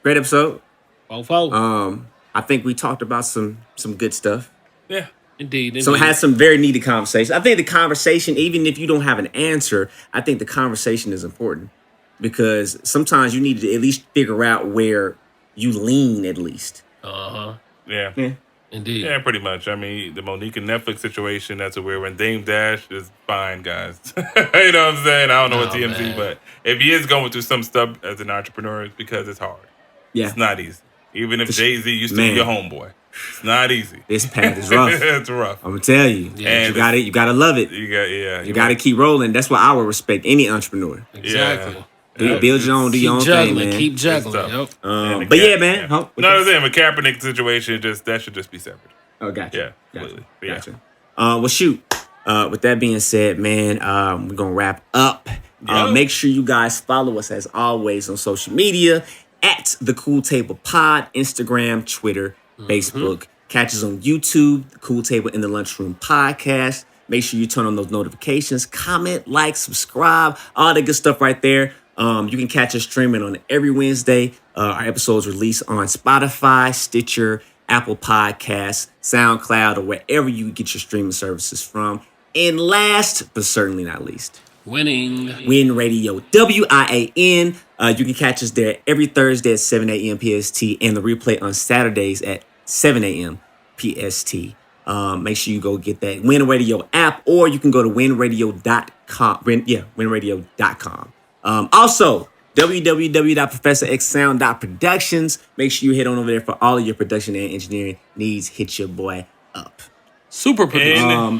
great episode. I think we talked about some good stuff. Yeah. Indeed. So it had some very needed conversation. I think the conversation, even if you don't have an answer, I think the conversation is important because sometimes you need to at least figure out where you lean at least. Yeah. Indeed. Yeah, pretty much. I mean, the Monique and Netflix situation, that's a weird one. Dame Dash is fine, guys. You know what I'm saying? I don't know what TMZ, man. but if he is going through some stuff as an entrepreneur, it's because it's hard. Yeah. It's not easy. Even if Jay-Z used to be your homeboy. It's not easy. This path is rough. It's rough. I'm gonna tell you. And you gotta love it. You gotta keep rolling. That's why I would respect any entrepreneur. Exactly. Yeah. Build your own, do your own thing, man. Keep juggling. It's Yep. But yeah, man. No, I'm saying the Kaepernick situation, that should just be separate. Oh, gotcha. Yeah, Gotcha. completely. Well, shoot. With that being said, man, we're gonna wrap up. Make sure you guys follow us as always on social media at The Cool Table Pod, Instagram, Twitter, Facebook. Catch us on YouTube, The Cool Table in the Lunchroom Podcast. Make sure you turn on those notifications, comment, like, subscribe, all that good stuff right there. You can catch us streaming on every Wednesday. Our episodes release on Spotify, Stitcher, Apple Podcasts, SoundCloud, or wherever you get your streaming services from. And last, but certainly not least, Win Radio, WIAN. You can catch us there every Thursday at 7 a.m. PST and the replay on Saturdays at 7 a.m. PST. Make sure you go get that Win Radio app, or you can go to winradio.com. Winradio.com. Also, www.professorxsound.productions. Make sure you head on over there for all of your production and engineering needs. Hit your boy up. Super producer. We're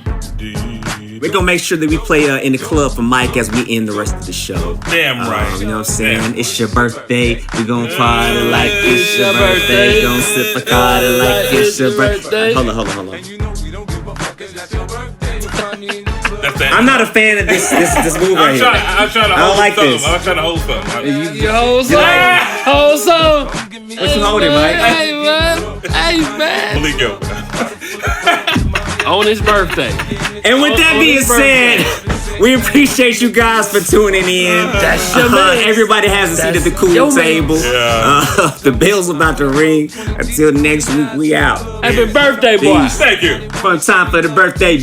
going to make sure that we play in the club for Mike as we end the rest of the show. Damn right. You know what I'm saying? It's your birthday. We're going to party like it's your birthday. Going to sip a party like it's your birthday. Hold on. I'm not a fan of this move right here. I'm trying to I don't like this. I'm trying to hold something. You hold some? Hold some? What you holding, Mike? Hey, man. Monique, yo. On his birthday. And with that being said, we appreciate you guys for tuning in. That's your man. Everybody has a seat at the cool table. Yeah. The bell's about to ring. Until next week, we out. Happy birthday, boy. Peace. Thank you. Fun time for the birthday.